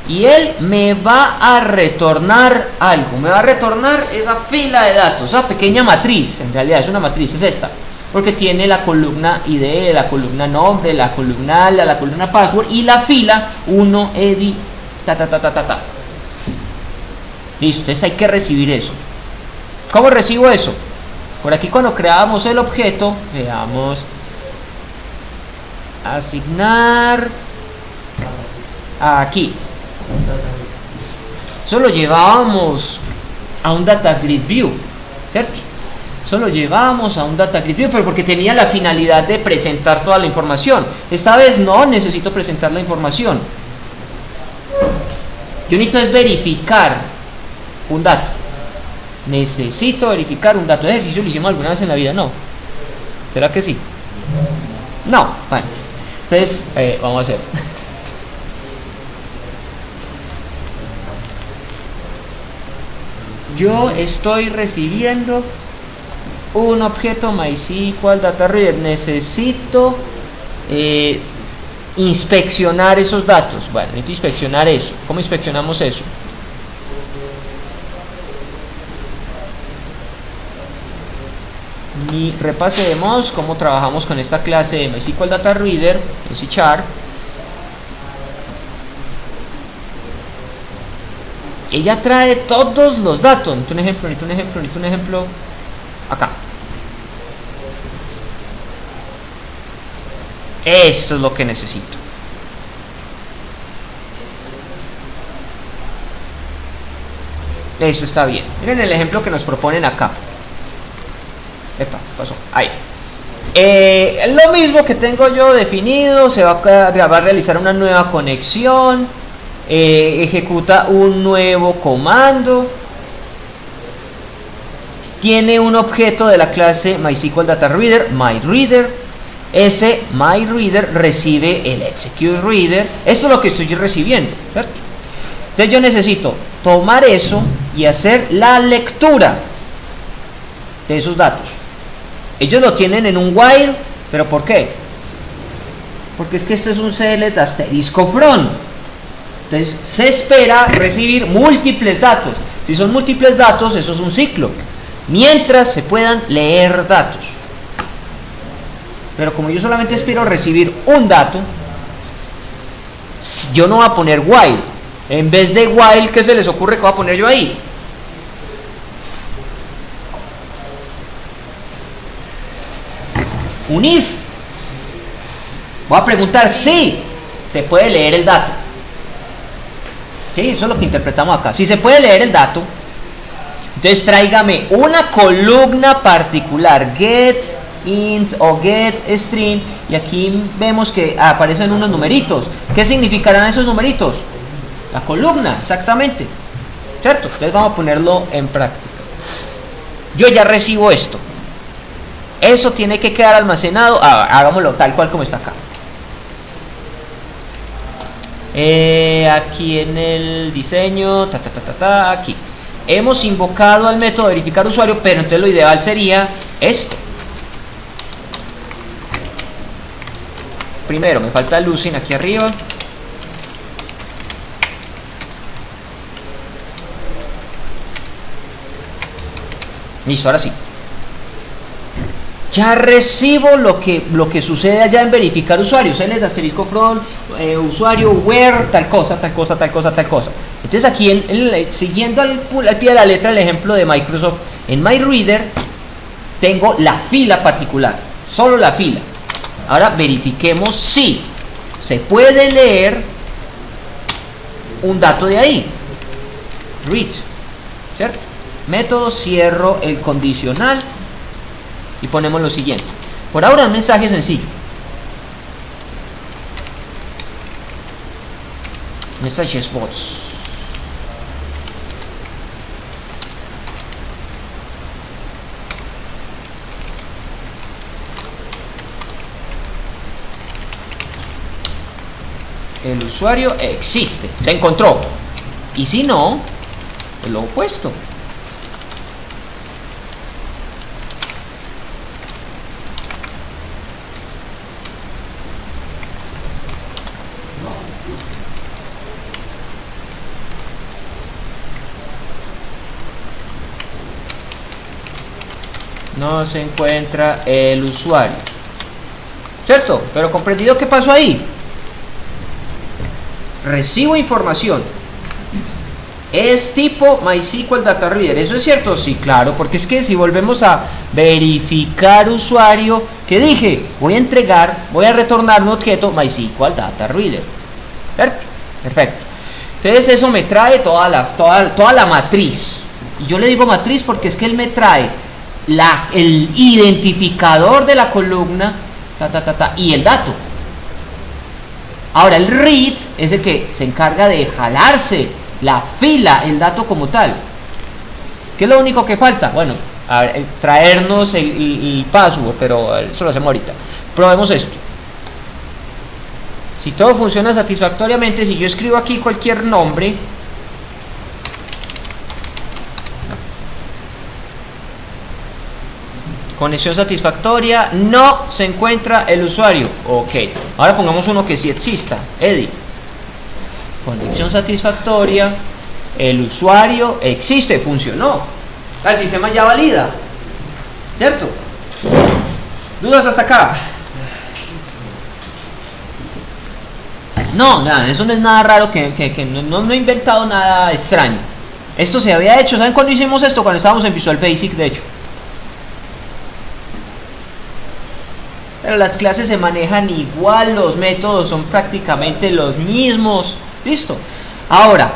Y él me va a retornar algo. Me va a retornar esa fila de datos, esa pequeña matriz. En realidad es una matriz, es esta. Porque tiene la columna ID, la columna nombre, la columna ala, la columna password y la fila 1 edi ta. Listo, entonces hay que recibir eso. ¿Cómo recibo eso? Por aquí cuando creábamos el objeto, veamos, asignar aquí. Eso lo llevábamos a un data grid view, ¿cierto? Eso lo llevábamos a un data grid view, pero porque tenía la finalidad de presentar toda la información. Esta vez no necesito presentar la información. Yo necesito es verificar un dato. Necesito verificar un dato. ¿Ese ejercicio lo hicimos alguna vez en la vida? No. ¿Será que sí? No. Bueno. Entonces, vamos a hacer. Yo estoy recibiendo un objeto MySQL Data Reader. Necesito inspeccionar esos datos. Bueno, necesito inspeccionar eso. ¿Cómo inspeccionamos eso? Y repasemos cómo trabajamos con esta clase de MySQL Data Reader en C#. Ella trae todos los datos. Necesito un ejemplo. Acá. Esto es lo que necesito. Esto está bien. Miren el ejemplo que nos proponen acá. Epa, pasó. Ahí. Lo mismo que tengo yo definido. Se va a realizar una nueva conexión. Ejecuta un nuevo comando. Tiene un objeto de la clase MySQL Data Reader, MyReader. Ese MyReader recibe el ExecuteReader. Esto es lo que estoy recibiendo, ¿cierto? Entonces yo necesito tomar eso y hacer la lectura de esos datos. Ellos lo tienen en un while, ¿pero por qué? Porque es que esto es un select asterisco from. Entonces se espera recibir múltiples datos. Si son múltiples datos, eso es un ciclo, mientras se puedan leer datos. Pero como yo solamente espero recibir un dato, yo no voy a poner while. En vez de while, ¿qué se les ocurre que voy a poner yo ahí? Un if. Voy a preguntar si se puede leer el dato. Sí, eso es lo que interpretamos acá. Si se puede leer el dato, entonces tráigame una columna particular, get int o get string, y aquí vemos que aparecen unos numeritos. ¿Qué significarán esos numeritos? La columna, exactamente, ¿cierto? Entonces vamos a ponerlo en práctica. Yo ya recibo esto. Eso tiene que quedar almacenado. Hagámoslo tal cual como está acá. Aquí en el diseño, aquí. Hemos invocado al método verificar usuario, pero entonces lo ideal sería esto. Primero, me falta el Lucin aquí arriba. Listo, ahora sí. Ya recibo lo que sucede allá en verificar usuarios. Select asterisco from usuario where tal cosa. Entonces aquí, siguiendo al pie de la letra el ejemplo de Microsoft, en MyReader tengo la fila particular, solo la fila. Ahora verifiquemos si se puede leer un dato de ahí. Read, ¿cierto? Método, cierro el condicional y ponemos lo siguiente. Por ahora un mensaje sencillo. Messages bots. El usuario existe, se encontró. Y si no, es lo opuesto. No se encuentra el usuario, ¿cierto? Pero comprendido qué pasó ahí. Recibo información. Es tipo MySQL Data Reader. ¿Eso es cierto? Sí, claro, porque es que si volvemos a verificar usuario, ¿qué dije? Voy a retornar un objeto MySQL Data Reader. ¿Cierto? Perfecto. Entonces eso me trae toda la matriz. Y yo le digo matriz porque es que él me trae el identificador de la columna y el dato. Ahora el read es el que se encarga de jalarse la fila, el dato como tal. ¿Qué es lo único que falta? Bueno, a ver, traernos el password, pero eso lo hacemos ahorita. Probemos esto. Si todo funciona satisfactoriamente, si yo escribo aquí cualquier nombre, conexión satisfactoria, no se encuentra el usuario. Ok, ahora pongamos uno que sí exista. Eddie. Conexión satisfactoria, el usuario existe, funcionó. El sistema ya valida, ¿cierto? ¿Dudas hasta acá? No, nada, eso no es nada raro, no he inventado nada extraño. Esto se había hecho, ¿saben cuándo hicimos esto? Cuando estábamos en Visual Basic, de hecho. Pero las clases se manejan igual, los métodos son prácticamente los mismos. Listo. Ahora,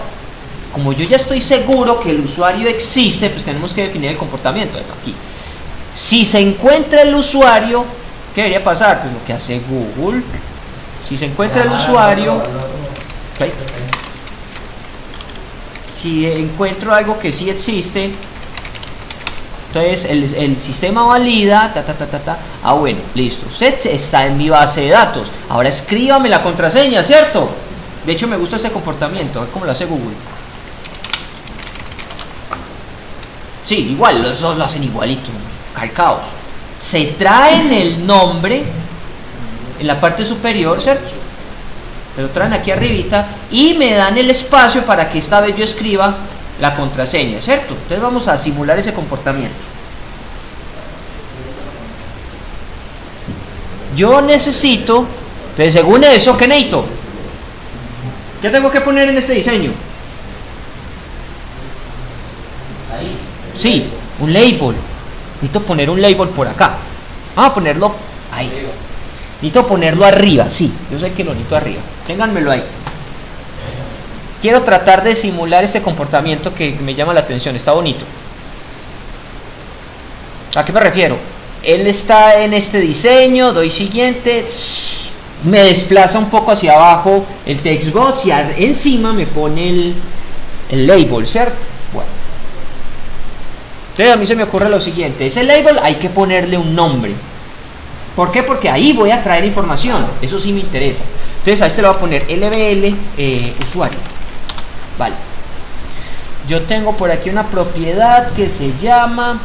como yo ya estoy seguro que el usuario existe, pues tenemos que definir el comportamiento. Aquí, si se encuentra el usuario, ¿qué debería pasar? Pues lo que hace Google. Si se encuentra el usuario, okay. Si encuentro algo que sí existe, entonces el sistema valida, ah, bueno, listo, usted está en mi base de datos. Ahora escríbame la contraseña, ¿cierto? De hecho me gusta este comportamiento, a ver cómo lo hace Google. Sí, igual, los dos lo hacen igualito, calcados. Se traen el nombre en la parte superior, ¿cierto? Me lo traen aquí arribita y me dan el espacio para que esta vez yo escriba la contraseña, ¿cierto? Entonces vamos a simular ese comportamiento. Yo necesito, pues según eso, ¿qué necesito? ¿Qué tengo que poner en este diseño? Ahí. Sí, un label. Necesito poner un label por acá. Vamos a ponerlo ahí. Necesito ponerlo arriba, sí. Yo sé que lo necesito arriba. Ténganmelo ahí. Quiero tratar de simular este comportamiento que me llama la atención. Está bonito. ¿A qué me refiero? Él está en este diseño, doy siguiente, me desplaza un poco hacia abajo el textbox y encima me pone el label, ¿cierto? Bueno. Entonces a mí se me ocurre lo siguiente, ese label hay que ponerle un nombre. ¿Por qué? Porque ahí voy a traer información, eso sí me interesa. Entonces a este le voy a poner LBL usuario. Vale. Yo tengo por aquí una propiedad que se llama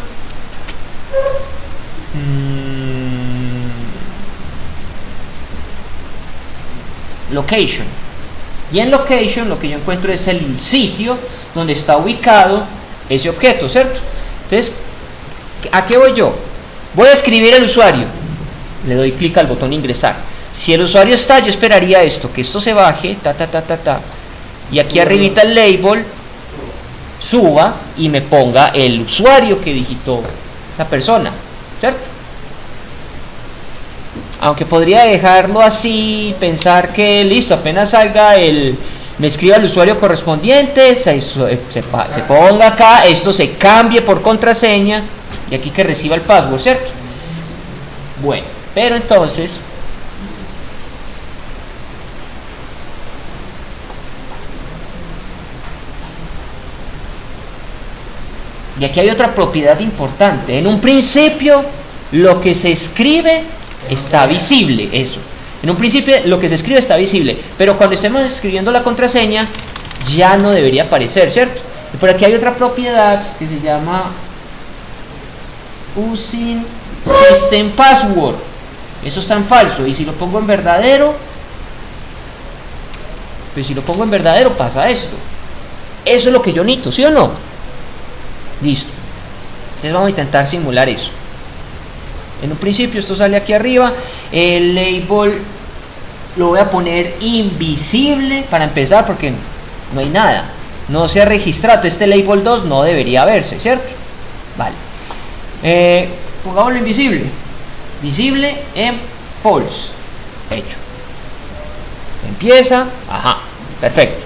location. Y en location lo que yo encuentro es el sitio donde está ubicado ese objeto, ¿cierto? Entonces, ¿a qué voy yo? Voy a escribir el usuario. Le doy clic al botón ingresar. Si el usuario está, yo esperaría esto, que esto se baje, y aquí arribita el label suba y me ponga el usuario que digitó la persona, ¿cierto? Aunque podría dejarlo así, pensar que listo, apenas salga me escriba el usuario correspondiente, se ponga acá, esto se cambie por contraseña y aquí que reciba el password, ¿cierto? Bueno, pero entonces y aquí hay otra propiedad importante. En un principio lo que se escribe está visible, eso. En un principio lo que se escribe está visible, pero cuando estemos escribiendo la contraseña ya no debería aparecer, ¿cierto? Y por aquí hay otra propiedad que se llama using system password. Eso está en falso, y si lo pongo en verdadero, pues si lo pongo en verdadero pasa esto. Eso es lo que yo necesito, ¿sí o no? Listo. Entonces vamos a intentar simular eso. En un principio esto sale aquí arriba, el label lo voy a poner invisible para empezar porque no hay nada, no se ha registrado, este label 2 no debería verse, ¿cierto? Vale, pongámoslo invisible, visible en false, hecho, empieza, ajá, perfecto.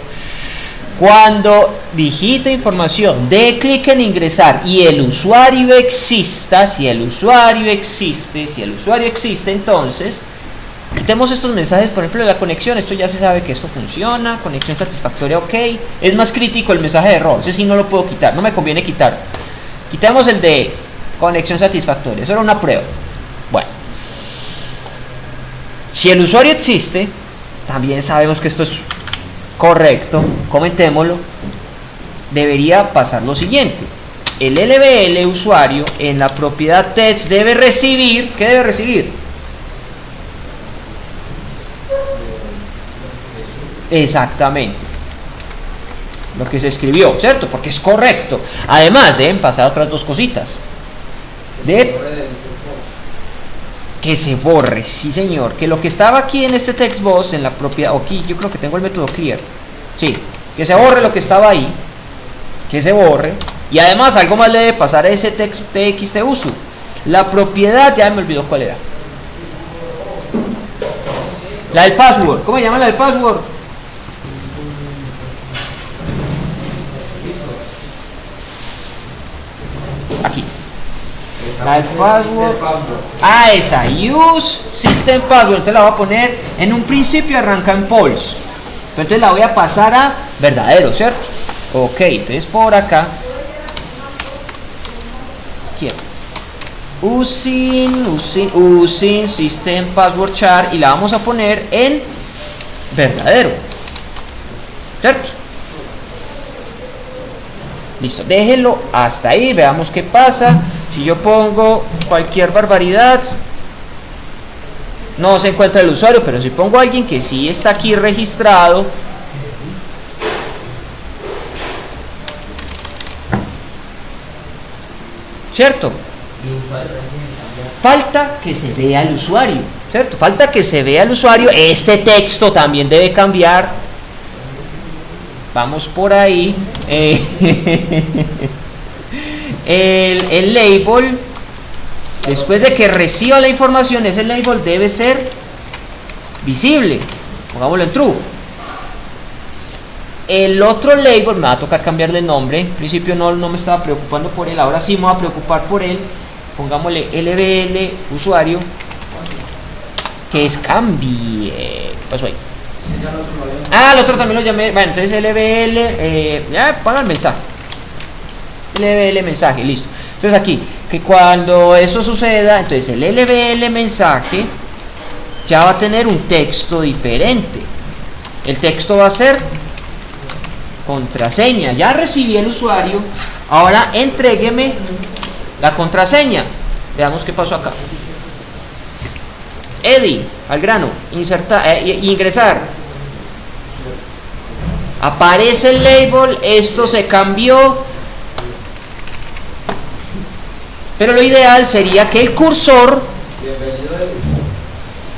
Cuando digita información, dé clic en ingresar y el usuario exista, si el usuario existe, entonces quitemos estos mensajes, por ejemplo, de la conexión. Esto ya se sabe que esto funciona, conexión satisfactoria, ok. Es más crítico el mensaje de error, ese sí no lo puedo quitar, no me conviene quitar. Quitemos el de conexión satisfactoria, eso era una prueba. Bueno, si el usuario existe, también sabemos que esto es correcto, comentémoslo. Debería pasar lo siguiente: el LBL usuario en la propiedad text debe recibir, ¿qué debe recibir? Exactamente lo que se escribió, ¿cierto? Porque es correcto. Además deben pasar otras dos cositas. Que se borre, sí señor, que lo que estaba aquí en este text box, en la propiedad, aquí yo creo que tengo el método clear, sí, que se borre lo que estaba ahí, que se borre, y además algo más le debe pasar a ese text txt uso, la propiedad, ya me olvidó cuál era, la del password. ¿Cómo se llama la del password? Aquí. La del password. Ah, esa. Use system password. Entonces la voy a poner en un principio, arranca en false. Entonces la voy a pasar a verdadero, ¿cierto? Ok, entonces por acá. Quiero. Using system password char y la vamos a poner en verdadero, ¿cierto? Listo, déjenlo hasta ahí, veamos qué pasa. Si yo pongo cualquier barbaridad, no se encuentra el usuario, pero si pongo a alguien que sí está aquí registrado, ¿cierto? Falta que se vea el usuario, ¿cierto? Falta que se vea el usuario. Este texto también debe cambiar. Vamos por ahí. El label, después de que reciba la información, ese label debe ser visible. Pongámoslo en true. El otro label, me va a tocar cambiarle el nombre. En principio no me estaba preocupando por él, ahora sí me voy a preocupar por él. Pongámosle LBL usuario, que es cambie. ¿Qué pasó ahí? Ah, el otro también lo llamé. Bueno, entonces LBL, ya ponga el mensaje. LBL mensaje, listo. Entonces aquí, que cuando eso suceda, entonces el LBL mensaje ya va a tener un texto diferente. El texto va a ser contraseña. Ya recibí el usuario, ahora entrégueme la contraseña. Veamos qué pasó acá. Eddie, al grano, insertar, ingresar. Aparece el label, esto se cambió. Pero lo ideal sería que el cursor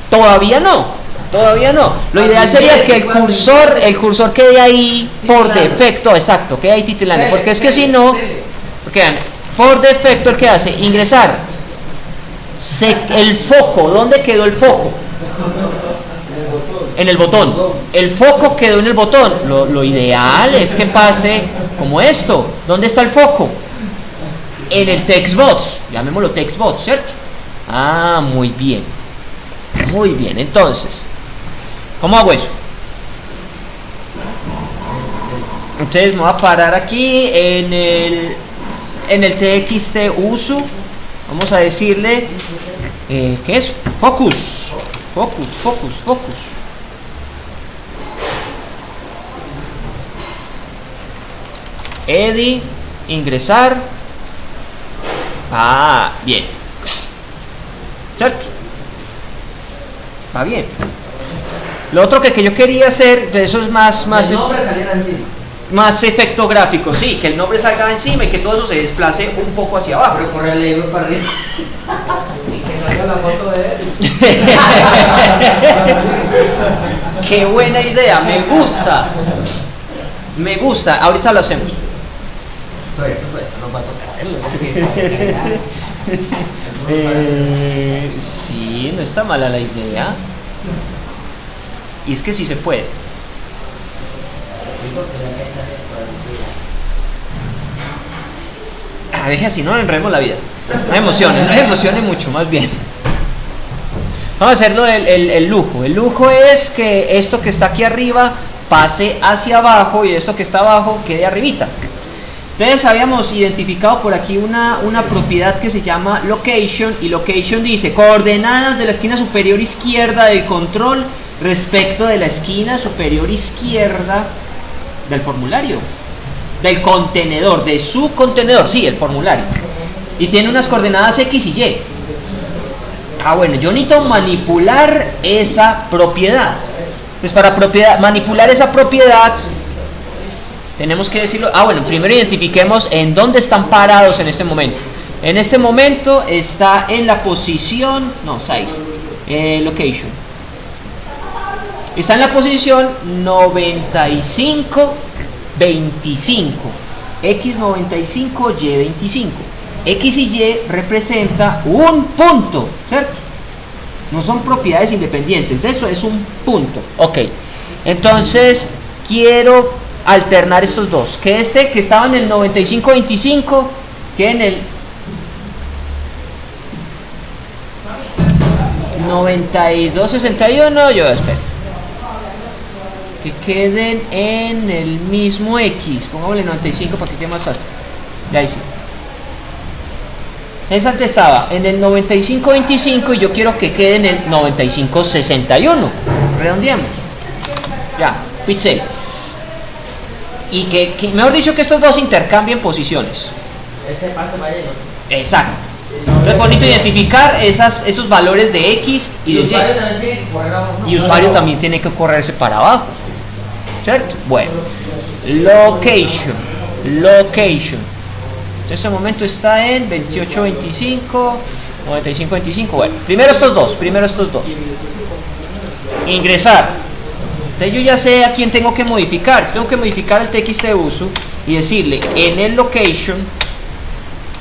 todavía no. Todavía no. Lo ideal sería que el cursor quede ahí por defecto, exacto, quede ahí titilando, porque es que si no, porque vean, por defecto el que hace ingresar el foco, ¿dónde quedó el foco? En el botón. El foco quedó en el botón. Lo ideal es que pase como esto. ¿Dónde está el foco? En el textbox. Llamémoslo textbox, ¿cierto? Ah, muy bien. Muy bien, entonces, ¿cómo hago eso? Entonces me voy a parar aquí en el txt uso. Vamos a decirle ¿qué es? Focus. Edit, ingresar. Ah, bien. ¿Cierto? Va bien. Lo otro que yo quería hacer, eso es más
El nombre saliera encima.
más efecto gráfico, sí, que el nombre salga encima y que todo eso se desplace un poco hacia abajo.
Pero corre el label para arriba. Y que salga la foto de él.
Qué buena idea, me gusta, ahorita lo hacemos.
Pues eso no va a tocar hacerlo.
Sí, no está mala la idea. Y es que sí se puede. Deje así, no le enredemos la vida. No emocione mucho, más bien. Vamos a hacerlo el lujo. El lujo es que esto que está aquí arriba pase hacia abajo y esto que está abajo quede arribita. Entonces habíamos identificado por aquí una propiedad que se llama location, y location dice coordenadas de la esquina superior izquierda del control respecto de la esquina superior izquierda del formulario, del contenedor, de su contenedor, sí, el formulario, y tiene unas coordenadas X y Y. Bueno, yo necesito manipular esa propiedad. Entonces para manipular esa propiedad tenemos que decirlo. Bueno, primero identifiquemos en dónde están parados en este momento. En este momento está en la posición, location. Está en la posición 95, 25. X 95, Y 25. X y Y representa un punto, ¿cierto? No son propiedades independientes, eso es un punto. Ok, entonces quiero alternar estos dos. Que que estaba en el 95-25, que en el 92-61, yo espero. Que queden en el mismo X. Pongámosle 95 para que quede más fácil. Ya ahí sí. Esa antes estaba en el 95-25 y yo quiero que quede en el 95-61. Redondeamos. Ya, pixel. Y que mejor dicho, que estos dos intercambien posiciones.
Este pase vaya y otro.
Exacto. Es bonito identificar esos valores de X y de Y. Y usuario también tiene que correrse para abajo. ¿Cierto? Bueno. Location. En este momento está en 28-25, 95-25. Bueno, primero estos dos. Ingresar. Entonces yo ya sé a quién tengo que modificar. Tengo que modificar el txt uso y decirle en el location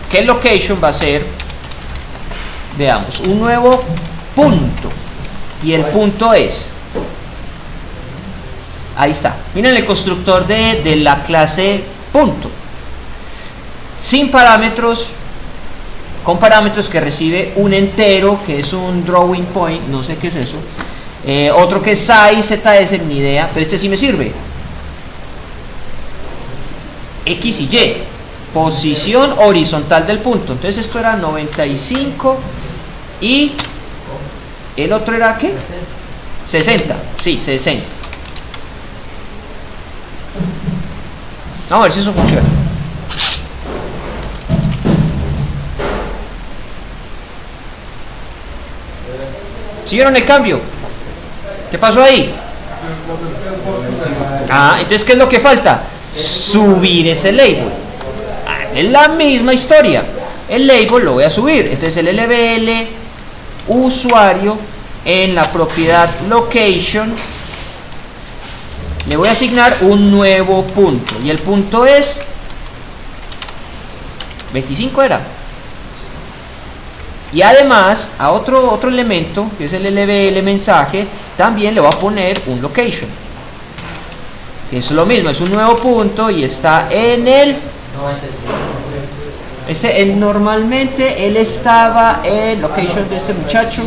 que el location va a ser, veamos, un nuevo punto. Y el punto es, ahí está. Miren el constructor de la clase punto. Sin parámetros, con parámetros que recibe un entero, que es un drawing point, no sé qué es eso. Otro que es size, zs, ni idea, pero este sí me sirve. X y Y, posición horizontal del punto. Entonces esto era 95 y el otro era ¿qué? 60, sí, 60. Vamos a ver si eso funciona. ¿Sí vieron el cambio? ¿Qué pasó ahí? Entonces ¿qué es lo que falta? Subir ese label. Es la misma historia. El label lo voy a subir. Entonces el LBL usuario en la propiedad location le voy a asignar un nuevo punto, y el punto es 25 era. Y además a otro elemento, que es el LBL mensaje, también le voy a poner un location, que es lo mismo, es un nuevo punto y está en el... normalmente él estaba en location de este muchacho.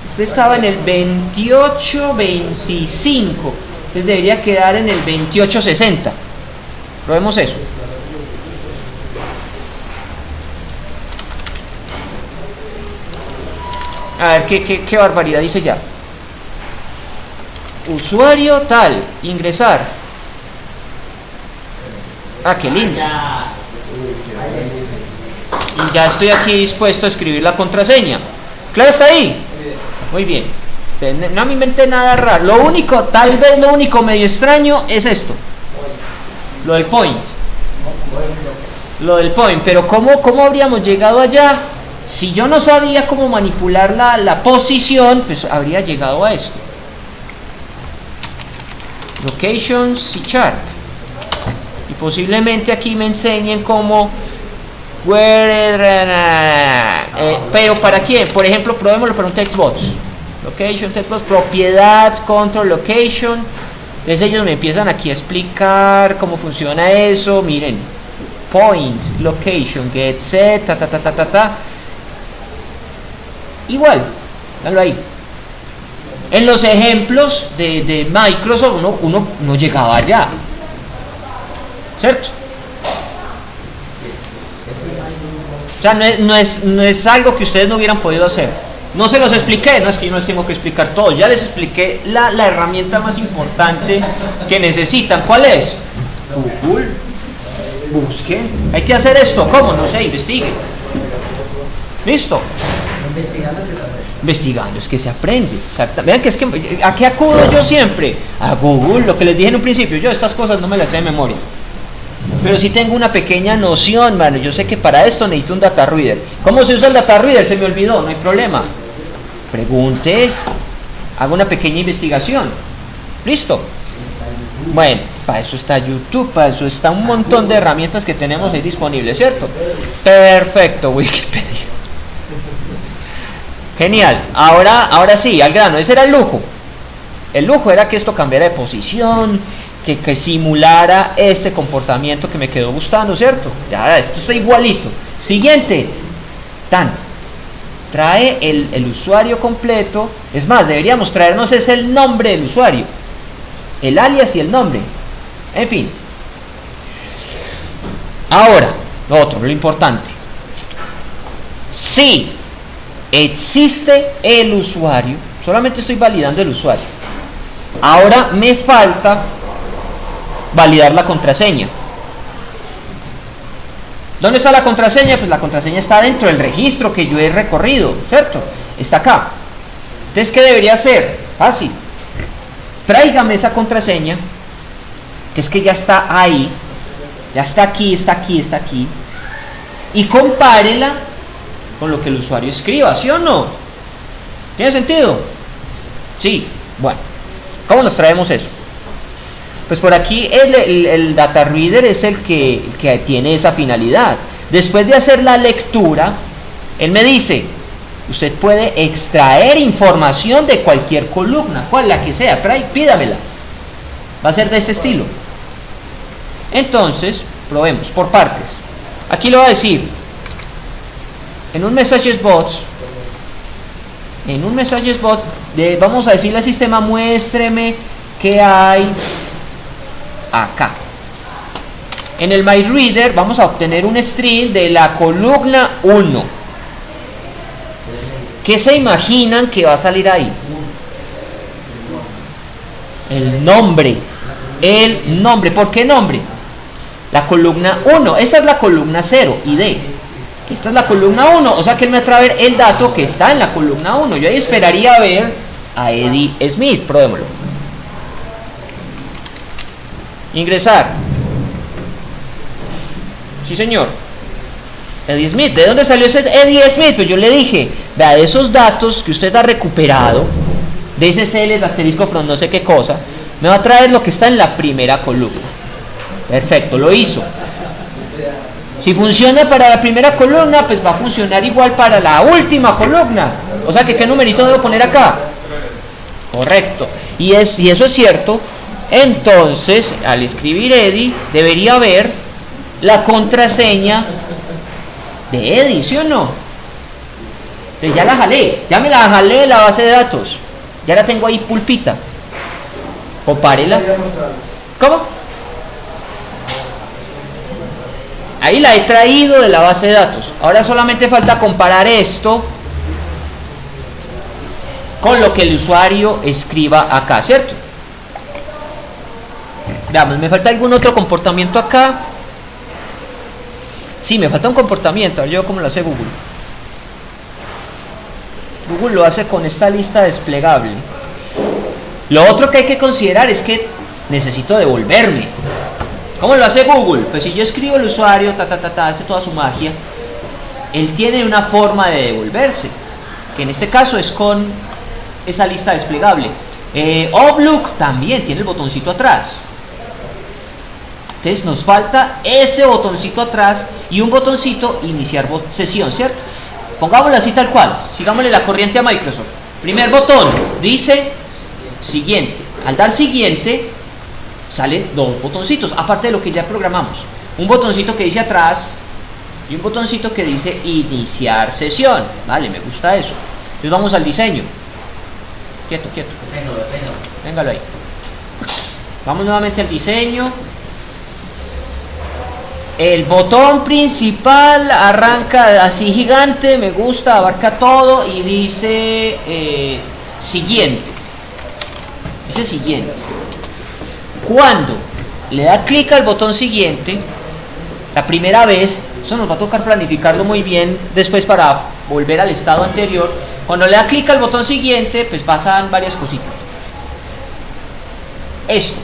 Este estaba en el 2825. Entonces debería quedar en el 2860. Probemos eso. A ver, qué barbaridad dice ya. Usuario tal, ingresar. Ah, qué lindo. Y ya estoy aquí dispuesto a escribir la contraseña. ¿Claro está ahí? Muy bien. No me inventé nada raro. Tal vez lo único medio extraño es esto. Lo del point. Pero ¿cómo habríamos llegado allá? Si yo no sabía cómo manipular la posición, pues habría llegado a esto. Location C#. Y posiblemente aquí me enseñen cómo... pero ¿para quién? Por ejemplo, probémoslo para un textbox. Location, textbox, propiedad, control, location. Entonces ellos me empiezan aquí a explicar cómo funciona eso. Miren, point, location, get set, igual, dalo ahí. En los ejemplos de Microsoft uno no llegaba allá, ¿cierto? O sea, no es algo que ustedes no hubieran podido hacer. No se los expliqué, no es que yo no les tengo que explicar todo. Ya les expliqué la herramienta más importante que necesitan. ¿Cuál es? Google. Busquen. Hay que hacer esto. ¿Cómo? No sé, investiguen. ¿Listo? Investigando, es que se aprende. Vean que ¿a qué acudo yo siempre? A Google, lo que les dije en un principio. Yo estas cosas no me las sé de memoria, pero sí tengo una pequeña noción, mano. Yo sé que para esto necesito un data reader. ¿Cómo se usa el data reader? Se me olvidó, no hay problema. Pregunte, hago una pequeña investigación. ¿Listo? Bueno, para eso está YouTube, para eso está un montón de herramientas que tenemos ahí disponibles, ¿cierto? Perfecto, Wikipedia. Genial. Ahora sí, al grano. Ese era el lujo. El lujo era que esto cambiara de posición, que simulara este comportamiento que me quedó gustando, ¿cierto? Ya, esto está igualito. Siguiente. Trae el usuario completo. Es más, deberíamos traernos es el nombre del usuario, el alias y el nombre. En fin. Ahora, lo importante. Si existe el usuario, solamente estoy validando el usuario. Ahora me falta validar la contraseña. ¿Dónde está la contraseña? Pues la contraseña está dentro del registro que yo he recorrido, ¿cierto? Está acá. Entonces, ¿qué debería hacer? Fácil. Tráigame esa contraseña, que es que ya está ahí, ya está aquí, y compárela con lo que el usuario escriba, ¿sí o no? ¿Tiene sentido? Sí. Bueno, ¿cómo nos traemos eso? Pues por aquí el data reader es el que tiene esa finalidad. Después de hacer la lectura, él me dice, usted puede extraer información de cualquier columna, cual la que sea, pídamela. Va a ser de este estilo. Entonces, probemos por partes. Aquí le voy a decir, en un messages.bots, vamos a decirle al sistema, muéstreme qué hay acá. En el myReader vamos a obtener un string de la columna 1. ¿Qué se imaginan que va a salir ahí? El nombre. ¿Por qué nombre? La columna 1. Esta es la columna 0, ID. Esta es la columna 1, o sea que él me va a traer el dato que está en la columna 1. Yo ahí esperaría ver a Eddie Smith. Probémoslo. Ingresar. Sí, señor. Eddie Smith. ¿De dónde salió ese Eddie Smith? Pues yo le dije, vea, de esos datos que usted ha recuperado, de ese cel, el asterisco from no sé qué cosa, me va a traer lo que está en la primera columna. Perfecto, lo hizo. Si funciona para la primera columna, pues va a funcionar igual para la última columna. O sea que ¿qué numerito debo poner acá? Correcto. Y eso es cierto, entonces al escribir Eddie debería haber la contraseña de Eddie, ¿sí o no? Entonces ya la jalé, ya me la jalé de la base de datos. Ya la tengo ahí pulpita. Compárela. ¿Cómo? Ahí la he traído de la base de datos. Ahora solamente falta comparar esto con lo que el usuario escriba acá, ¿cierto? Veamos, ¿me falta algún otro comportamiento acá? Sí, me falta un comportamiento. A ver yo cómo lo hace Google. Google lo hace con esta lista desplegable. Lo otro que hay que considerar es que necesito devolverme. ¿Cómo lo hace Google? Pues si yo escribo el usuario, hace toda su magia, él tiene una forma de devolverse, que en este caso es con esa lista desplegable. Outlook también tiene el botoncito atrás. Entonces nos falta ese botoncito atrás y un botoncito iniciar sesión, ¿cierto? Pongámoslo así tal cual, sigámosle la corriente a Microsoft. Primer botón dice siguiente. Al dar siguiente salen dos botoncitos, aparte de lo que ya programamos. Un botoncito que dice atrás y un botoncito que dice iniciar sesión. Vale, me gusta eso. Entonces vamos al diseño. Quieto. Véngalo ahí. Vamos nuevamente al diseño. El botón principal arranca así gigante, me gusta, abarca todo y dice siguiente. Dice siguiente. Cuando le da clic al botón siguiente, la primera vez, eso nos va a tocar planificarlo muy bien después para volver al estado anterior. Cuando le da clic al botón siguiente, pues pasan varias cositas. Esto,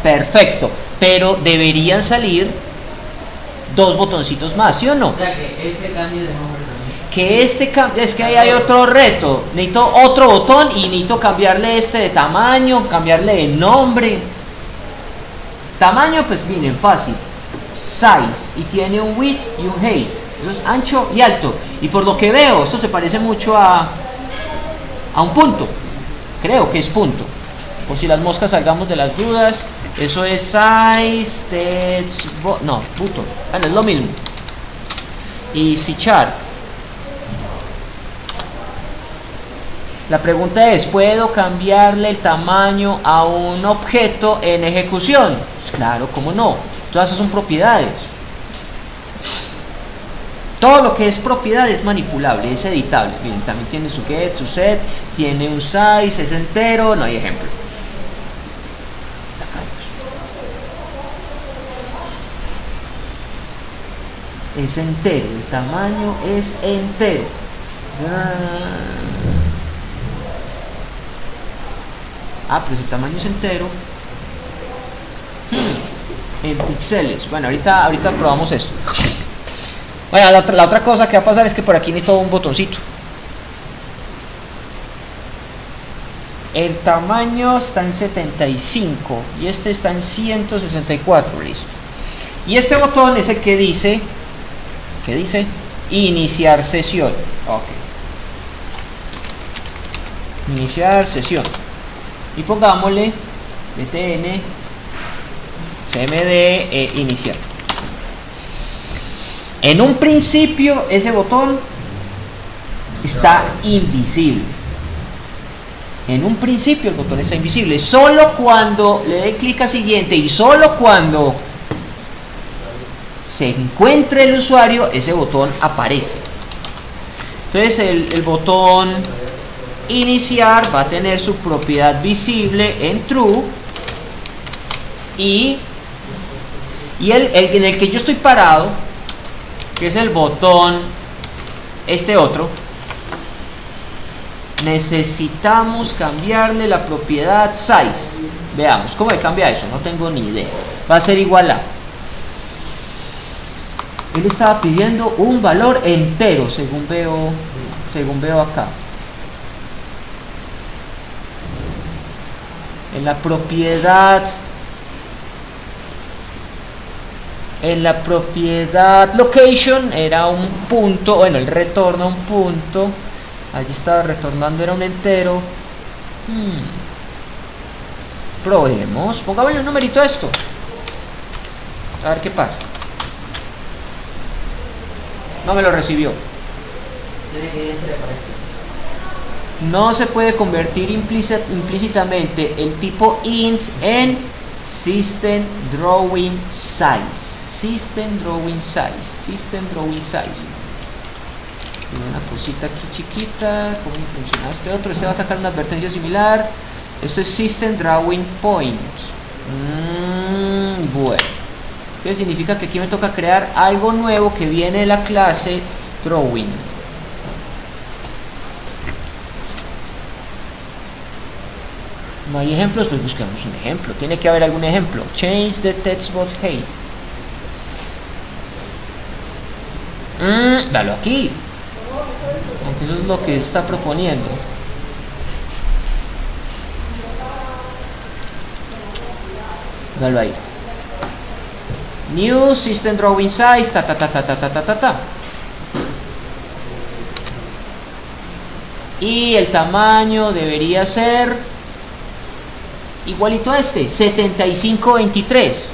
perfecto, pero deberían salir dos botoncitos más, ¿sí o no?
O sea que este cambio de nombre también.
Que este cambio, es que ahí hay otro reto. Necesito otro botón y necesito cambiarle este de tamaño, cambiarle de nombre. Tamaño, pues miren, fácil. Size, y tiene un width y un height. Eso es ancho y alto. Y por lo que veo, esto se parece mucho a un punto. Creo que es punto. Por si las moscas salgamos de las dudas. Eso es size, text, no, punto. Bueno, es lo mismo. Y C#. La pregunta es, ¿puedo cambiarle el tamaño a un objeto en ejecución? Pues claro, ¿cómo no? Todas esas son propiedades. Todo lo que es propiedad es manipulable, es editable. Miren, también tiene su get, su set, tiene un size, es entero, no hay ejemplo. Es entero, el tamaño es entero. Pues el tamaño es entero. En píxeles. Bueno, ahorita probamos esto. Bueno, la otra cosa que va a pasar es que por aquí necesito un botoncito. El tamaño está en 75 y este está en 164, listo. Y este botón es el que dice iniciar sesión. Ok. Iniciar sesión. Y pongámosle btn cmd iniciar. En un principio ese botón está invisible. En un principio el botón está invisible. Solo cuando le dé clic a siguiente y solo cuando se encuentre el usuario, ese botón aparece. Entonces el botón iniciar va a tener su propiedad visible en true y el en el que yo estoy parado, que es el botón este otro, necesitamos cambiarle la propiedad size. Veamos cómo se cambia eso, no tengo ni idea. Va a ser igual a Él estaba pidiendo un valor entero, según veo acá. En la propiedad location era un punto, bueno, el retorno un punto. Allí estaba retornando, era un entero. Probemos, pongámosle un numerito a esto. A ver qué pasa. No me lo recibió. No se puede convertir implícitamente el tipo int en system drawing size. System drawing size. Tiene una cosita aquí chiquita. ¿Cómo funciona este otro? Este va a sacar una advertencia similar. Esto es system drawing point. Bueno. ¿Qué significa? Que aquí me toca crear algo nuevo que viene de la clase drawing. No hay ejemplos, pues busquemos un ejemplo. Tiene que haber algún ejemplo. Change the textbox height. Dalo aquí. Aunque eso es lo que está proponiendo. Dalo ahí. New system drawing size. Y el tamaño debería ser igualito a este, 7523.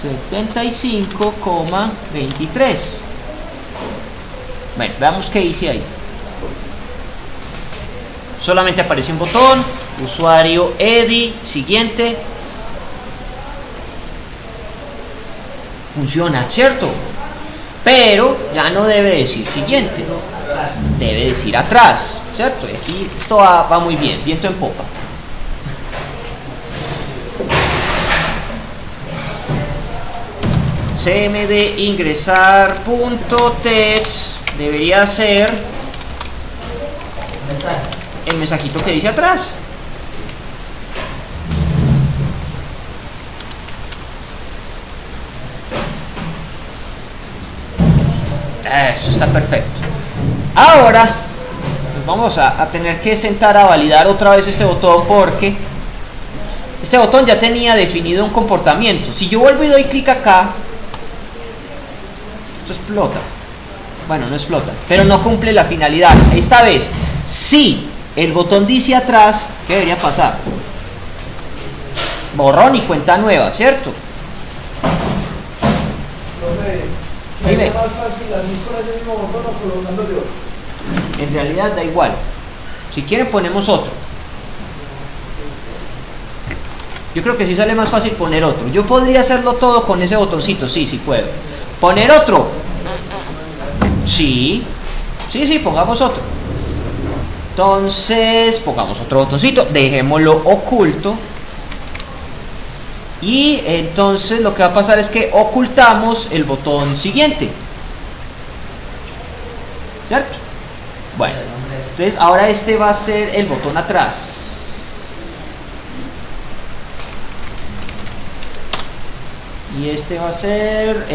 75,23. Bueno, veamos qué hice ahí. Solamente aparece un botón, usuario Eddie, siguiente. Funciona, ¿cierto? Pero ya no debe decir siguiente, debe decir atrás, ¿cierto? Y aquí esto va muy bien, viento en popa. cmd ingresar punto text debería ser el mensajito que dice atrás. Esto está perfecto. Ahora pues vamos a tener que sentar a validar otra vez este botón, porque este botón ya tenía definido un comportamiento. Si yo vuelvo y doy clic acá, esto explota. Bueno, no explota, pero no cumple la finalidad. Esta vez, si el botón dice atrás, ¿qué debería pasar? Borrón y cuenta nueva, ¿cierto?
¿Es más fácil así con ese mismo botón o colocándole otro?
En realidad da igual. Si quieren ponemos otro. Yo creo que sí sale más fácil poner otro. Yo podría hacerlo todo con ese botoncito. Sí puedo. ¿Poner otro? Sí, pongamos otro. Entonces, pongamos otro botoncito. Dejémoslo oculto. Y entonces lo que va a pasar es que ocultamos el botón siguiente, ¿cierto? Bueno, entonces ahora este va a ser el botón atrás. Y este va a ser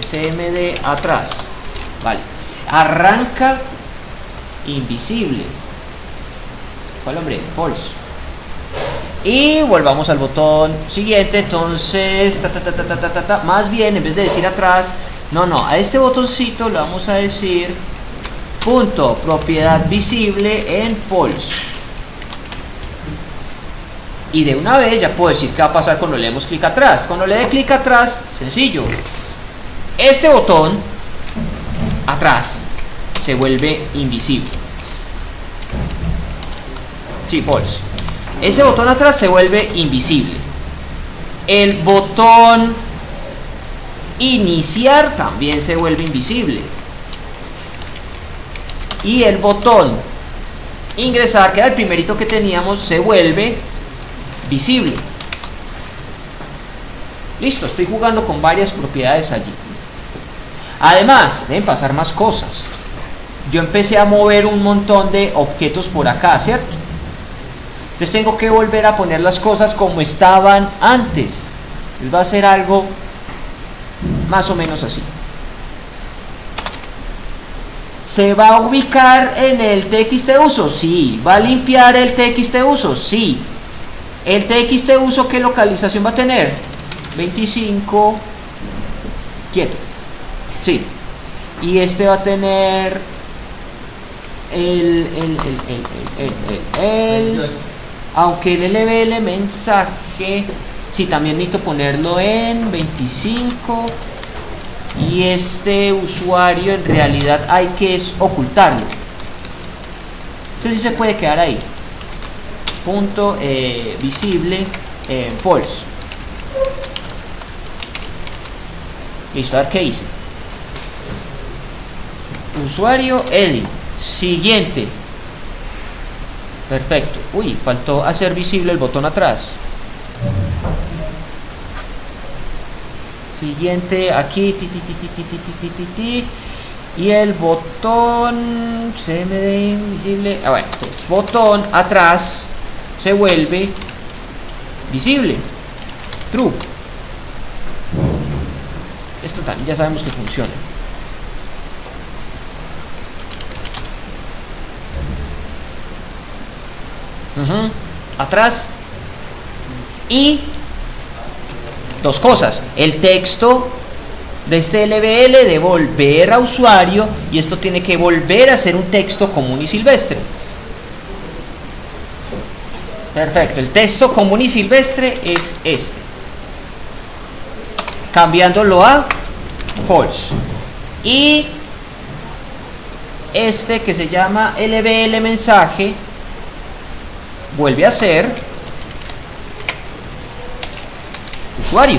cmd atrás. Vale. Arranca invisible. ¿Cuál, hombre? False. Y volvamos al botón siguiente. Entonces más bien, en vez de decir atrás, no, a este botoncito le vamos a decir punto propiedad visible en false. Y de una vez ya puedo decir qué va a pasar cuando le demos clic atrás. Cuando le dé clic atrás, sencillo, este botón atrás se vuelve invisible. Sí, false. Ese botón atrás se vuelve invisible. El botón iniciar también se vuelve invisible. Y el botón ingresar, que era el primerito que teníamos, se vuelve visible. Listo, estoy jugando con varias propiedades allí. Además, deben pasar más cosas. Yo empecé a mover un montón de objetos por acá, ¿cierto? Entonces tengo que volver a poner las cosas como estaban antes. Va a ser algo Más o menos así. ¿Se va a ubicar en el TXT uso? Sí. ¿Va a limpiar el TXT uso? Sí. ¿El TXT uso qué localización va a tener? 25. Quieto. Sí. Y este va a tener aunque el LBL mensaje, sí, también necesito ponerlo en 25. Y este usuario en realidad hay que ocultarlo. Entonces sí se puede quedar ahí. Punto visible false. Listo, a ver qué hice. Usuario Eddie. Siguiente. Perfecto. Uy, faltó hacer visible el botón atrás. Siguiente, aquí, y el botón CMD invisible. Bueno, entonces botón atrás se vuelve visible. True. Esto también ya sabemos que funciona. Atrás. Y dos cosas, el texto de este LBL de volver a usuario, y esto tiene que volver a ser un texto común y silvestre. Perfecto, el texto común y silvestre es este, cambiándolo a false. Y este que se llama LBL mensaje vuelve a ser usuario.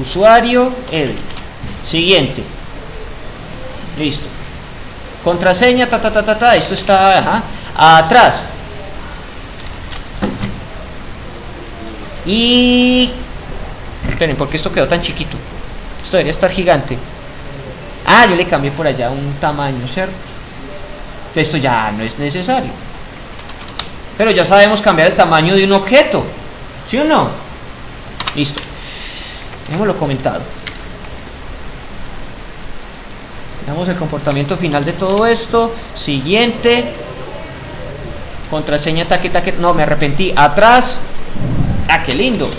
Usuario Eddie. Siguiente. Listo. Contraseña, esto está atrás. Y esperen, porque esto quedó tan chiquito. Esto debería estar gigante. Ah, yo le cambié por allá un tamaño, ¿cierto? Esto ya no es necesario. Pero ya sabemos cambiar el tamaño de un objeto, ¿sí o no? Listo. Dejémoslo comentado. Veamos el comportamiento final de todo esto. Siguiente. Contraseña, no, me arrepentí. Atrás. Ah, qué lindo.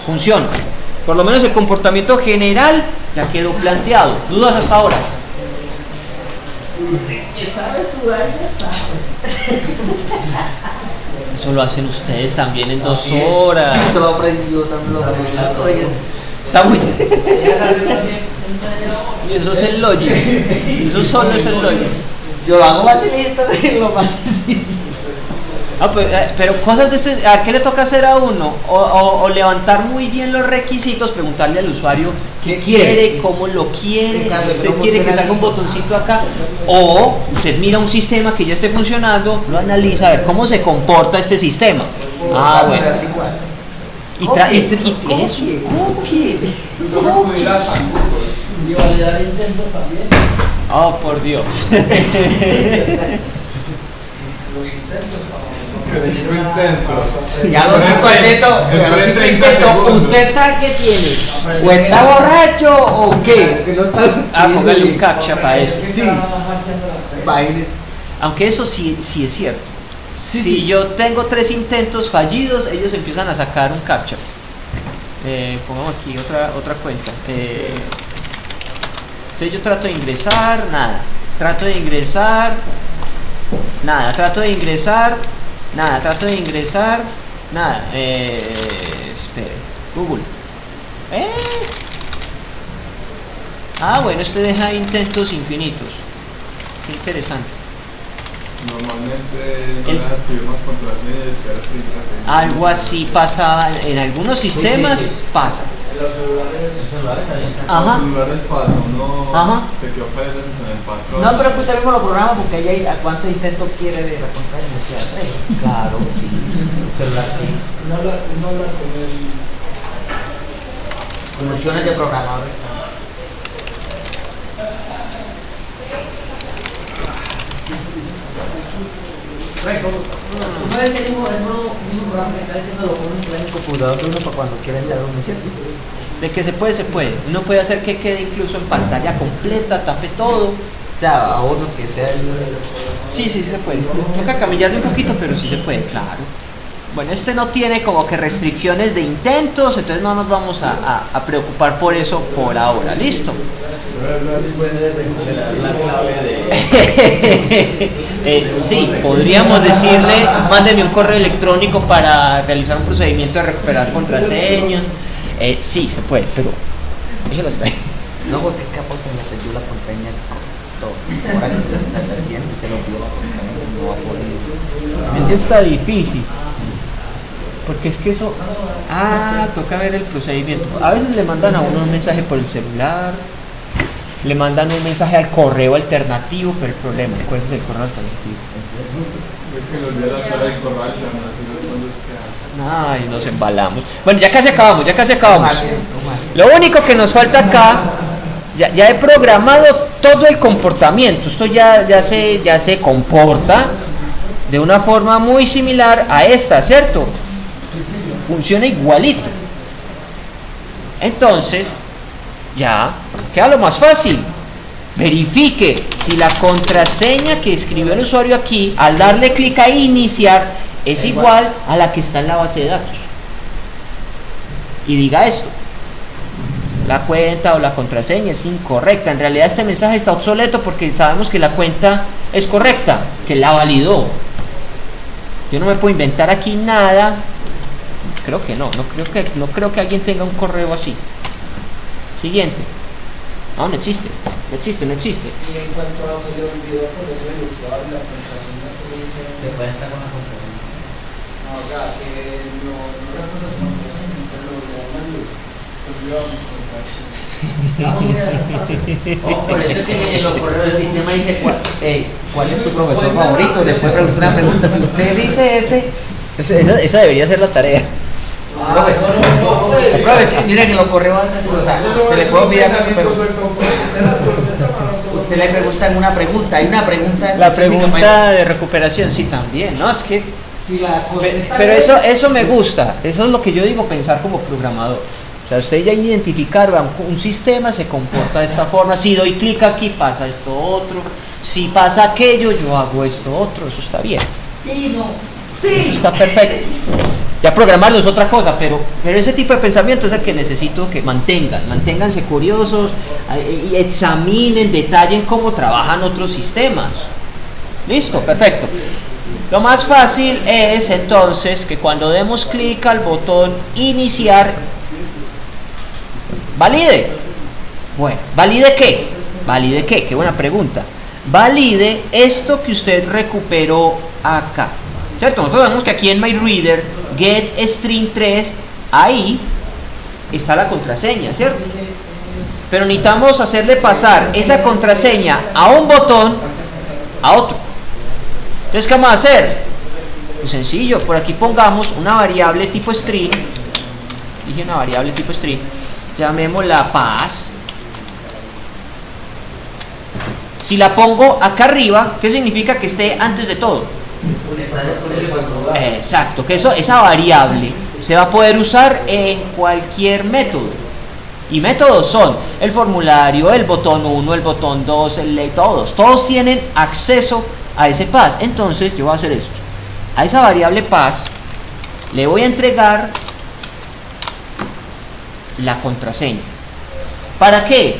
Funciona. Por lo menos el comportamiento general ya quedó planteado. ¿Dudas hasta ahora?
Que sabe sudar, ya sabe.
Eso lo hacen ustedes también en 2 horas.
Sí, te lo aprendí, yo también lo aprendí. Oye,
Está muy... Y eso es el Logic. Eso solo es el Logic.
yo lo hago facilito, lo más sencillo.
Ah, pero cosas de ese... A ver, ¿qué le toca hacer a uno? O levantar muy bien los requisitos, preguntarle al usuario qué quiere, cómo lo quiere, usted quiere que salga un botoncito acá, o usted mira un sistema que ya esté funcionando, lo analiza, a ver cómo se comporta este sistema. Ah, bueno. Y eso, copie.
Y validar intentos también.
Oh, por Dios.
Los intentos,
Es que 5 intentos.
Ya los 5 intentos, ¿usted tal que tiene? ¿O está borracho o qué? Que no está...
Póngale un captcha para eso.
Sí. Bailes.
Aunque eso sí es cierto. Si yo tengo 3 intentos fallidos, ellos empiezan a sacar un captcha. Pongamos aquí otra cuenta. Entonces yo trato de ingresar, nada. Trato de ingresar, nada. Trato de ingresar, nada. Trato de ingresar, nada. Espere. Google. Ah, bueno, este deja intentos infinitos. Qué interesante.
Normalmente no dejas escribir más contraseñas y esperar que
Algo así pasa en algunos sistemas, pasa.
En los celulares también.
Ajá.
Los celulares pasa, uno
Ajá.
te quedó varias veces en el patrón.
No, pero que usted mismo lo programa porque ahí hay a cuántos intentos quiere de la contraseña. Claro, sí. El celular sí.
Uno habla con el...
Con opciones de programador. Uno es el mismo programa que está diciendo lo pone en el computador de uno para cuando quiera entrar a un sitio.
De que se puede, se puede. Uno puede hacer que quede incluso en pantalla completa, tape todo.
O sea, a uno que sea el...
Sí, sí, se puede. Toca camillarle un poquito, pero sí se puede, claro. Bueno, este no tiene como que restricciones de intentos, entonces no nos vamos a preocupar por eso por ahora. ¿Listo?
puede recuperar la clave de...
Sí, podríamos decirle, mándeme un correo electrónico para realizar un procedimiento de recuperar contraseña. Sí, se puede, pero déjelo hasta ahí.
No, porque es capaz que me perdió la contraseña todo. Ahora que el presidente se lo olvidó la contraseña, no va a poder.
Eso está difícil. Porque es que eso... toca ver el procedimiento. A veces le mandan a uno un mensaje por el celular, le mandan un mensaje al correo alternativo, pero el problema, ¿cuál es el correo alternativo?
Es que lo olvidé la cara del corral,
Ay, nos embalamos. Bueno, ya casi acabamos, Lo único que nos falta acá, ya he programado todo el comportamiento. Esto ya se comporta de una forma muy similar a esta, ¿cierto? Funciona igualito. Entonces, ya queda lo más fácil. Verifique si la contraseña que escribió el usuario aquí, al darle clic a iniciar, es igual a la que está en la base de datos. Y diga esto: la cuenta o la contraseña es incorrecta. En realidad este mensaje está obsoleto porque sabemos que la cuenta es correcta, que la validó. Yo no me puedo inventar aquí nada. Creo que no creo que alguien tenga un correo así. Siguiente. No existe.
Y en cuanto a se le olvidó por eso el usuario, la contraseña que dice...
Te puede estar con la contraseña.
No, que no recuerdo su contraseña, pero lo de la luz.
Por eso es que en los correos del sistema dice cuál es tu profesor favorito. Después pregunta una pregunta. Si usted dice
Esa debería ser la tarea.
profe, sí, mira que en los correos se le puede olvidar casi, pero usted le preguntan una pregunta. Hay una pregunta.
La pregunta de recuperación, sí, también, ¿no? Es que... Pero eso me gusta. Eso es lo que yo digo, pensar como programador. O sea, usted ya identificar, un sistema se comporta de esta forma. Si doy clic aquí, pasa esto otro. Si pasa aquello, yo hago esto otro. Eso está bien.
Sí, no.
Sí. Eso está perfecto. Ya programarlo es otra cosa, pero ese tipo de pensamiento es el que necesito que manténganse curiosos y examinen, detallen cómo trabajan otros sistemas. Listo, perfecto. Lo más fácil es entonces que cuando demos clic al botón iniciar, valide. Bueno, ¿valide qué? ¿Valide qué? Qué buena pregunta. Valide esto que usted recuperó acá. ¿Cierto? Nosotros vemos que aquí en MyReader, getString3, ahí está la contraseña, ¿cierto? Pero necesitamos hacerle pasar esa contraseña a un botón a otro. Entonces, ¿qué vamos a hacer? Pues sencillo, por aquí pongamos una variable tipo string. Dije una variable tipo string. Llamémosla pass. Si la pongo acá arriba, ¿qué significa? Que esté antes de todo. Exacto, que esa variable se va a poder usar en cualquier método. Y métodos son el formulario, el botón 1, el botón 2, todos tienen acceso a ese pass. Entonces yo voy a hacer esto: a esa variable pass le voy a entregar la contraseña. ¿Para qué?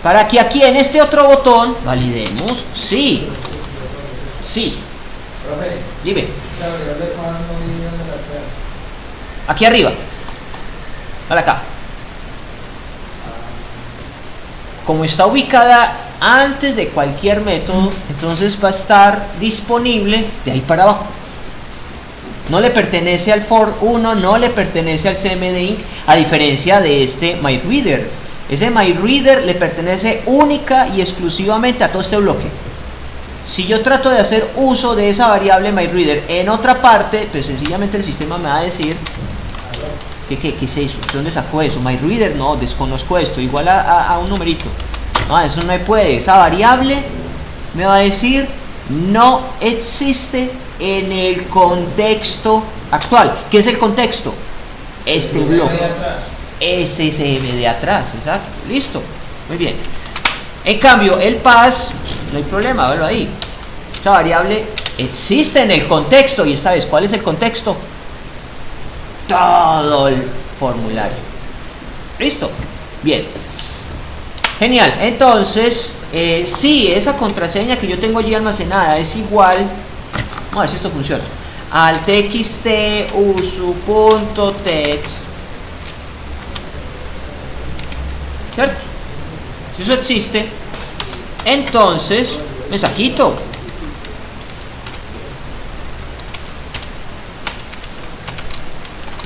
Para que aquí en este otro botón validemos. Sí. Dime. Aquí arriba. Para acá. Como está ubicada antes de cualquier método, entonces va a estar disponible de ahí para abajo. No le pertenece al for 1, no le pertenece al cmd.inc, a diferencia de este MyReader. Ese MyReader le pertenece única y exclusivamente a todo este bloque. Si yo trato de hacer uso de esa variable MyReader en otra parte, pues sencillamente el sistema me va a decir ¿qué es eso? ¿De dónde sacó eso? MyReader, no, desconozco esto, igual a un numerito. No, eso no me puede. Esa variable me va a decir no existe en el contexto actual. ¿Qué es el contexto? Este bloque. SSM de atrás, exacto. Listo. Muy bien. En cambio, el pass, no hay problema, verlo ahí. Esta variable existe en el contexto. Y esta vez, ¿cuál es el contexto? Todo el formulario. Listo. Bien. Genial. Entonces, si esa contraseña que yo tengo allí almacenada es igual, vamos a ver si esto funciona, al txt usu.text, ¿cierto? Si eso existe, entonces, mensajito.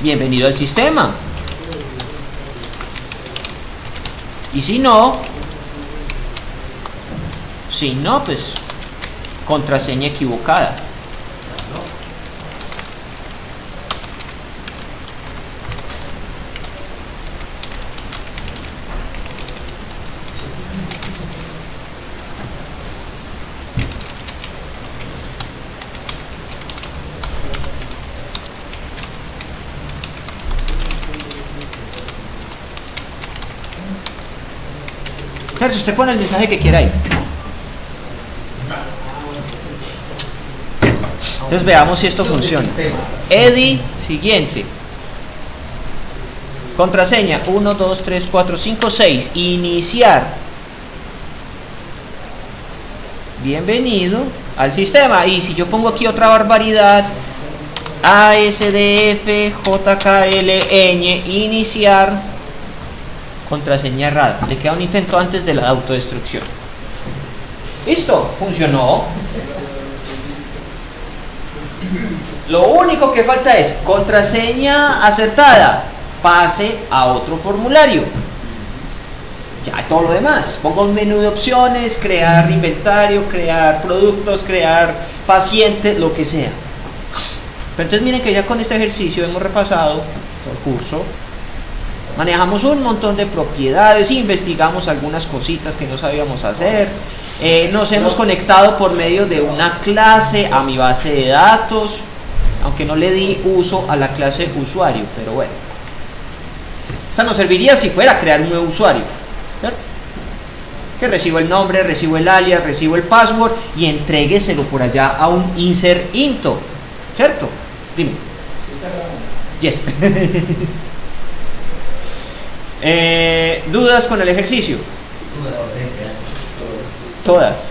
Bienvenido al sistema. Y si no, pues contraseña equivocada. Entonces usted pone el mensaje que quiera ahí. Entonces veamos si esto funciona. Edi, siguiente. Contraseña 1, 2, 3, 4, 5, 6. Iniciar. Bienvenido al sistema. Y si yo pongo aquí otra barbaridad, ASDF JKLN, iniciar. Contraseña errada. Le queda un intento antes de la autodestrucción. Listo, funcionó. Lo único que falta es contraseña acertada. Pase a otro formulario. Ya todo lo demás. Pongo un menú de opciones, crear inventario, crear productos, crear pacientes, lo que sea. Pero entonces miren que ya con este ejercicio hemos repasado todo el curso. Manejamos un montón de propiedades, investigamos algunas cositas que no sabíamos hacer, nos hemos conectado por medio de una clase a mi base de datos, aunque no le di uso a la clase usuario, pero bueno. Esta nos serviría si fuera a crear un nuevo usuario, ¿cierto? Que recibo el nombre, recibo el alias, recibo el password y entrégueselo por allá a un insert into, ¿cierto? Dime. Yes. ¿Dudas con el ejercicio? Todas.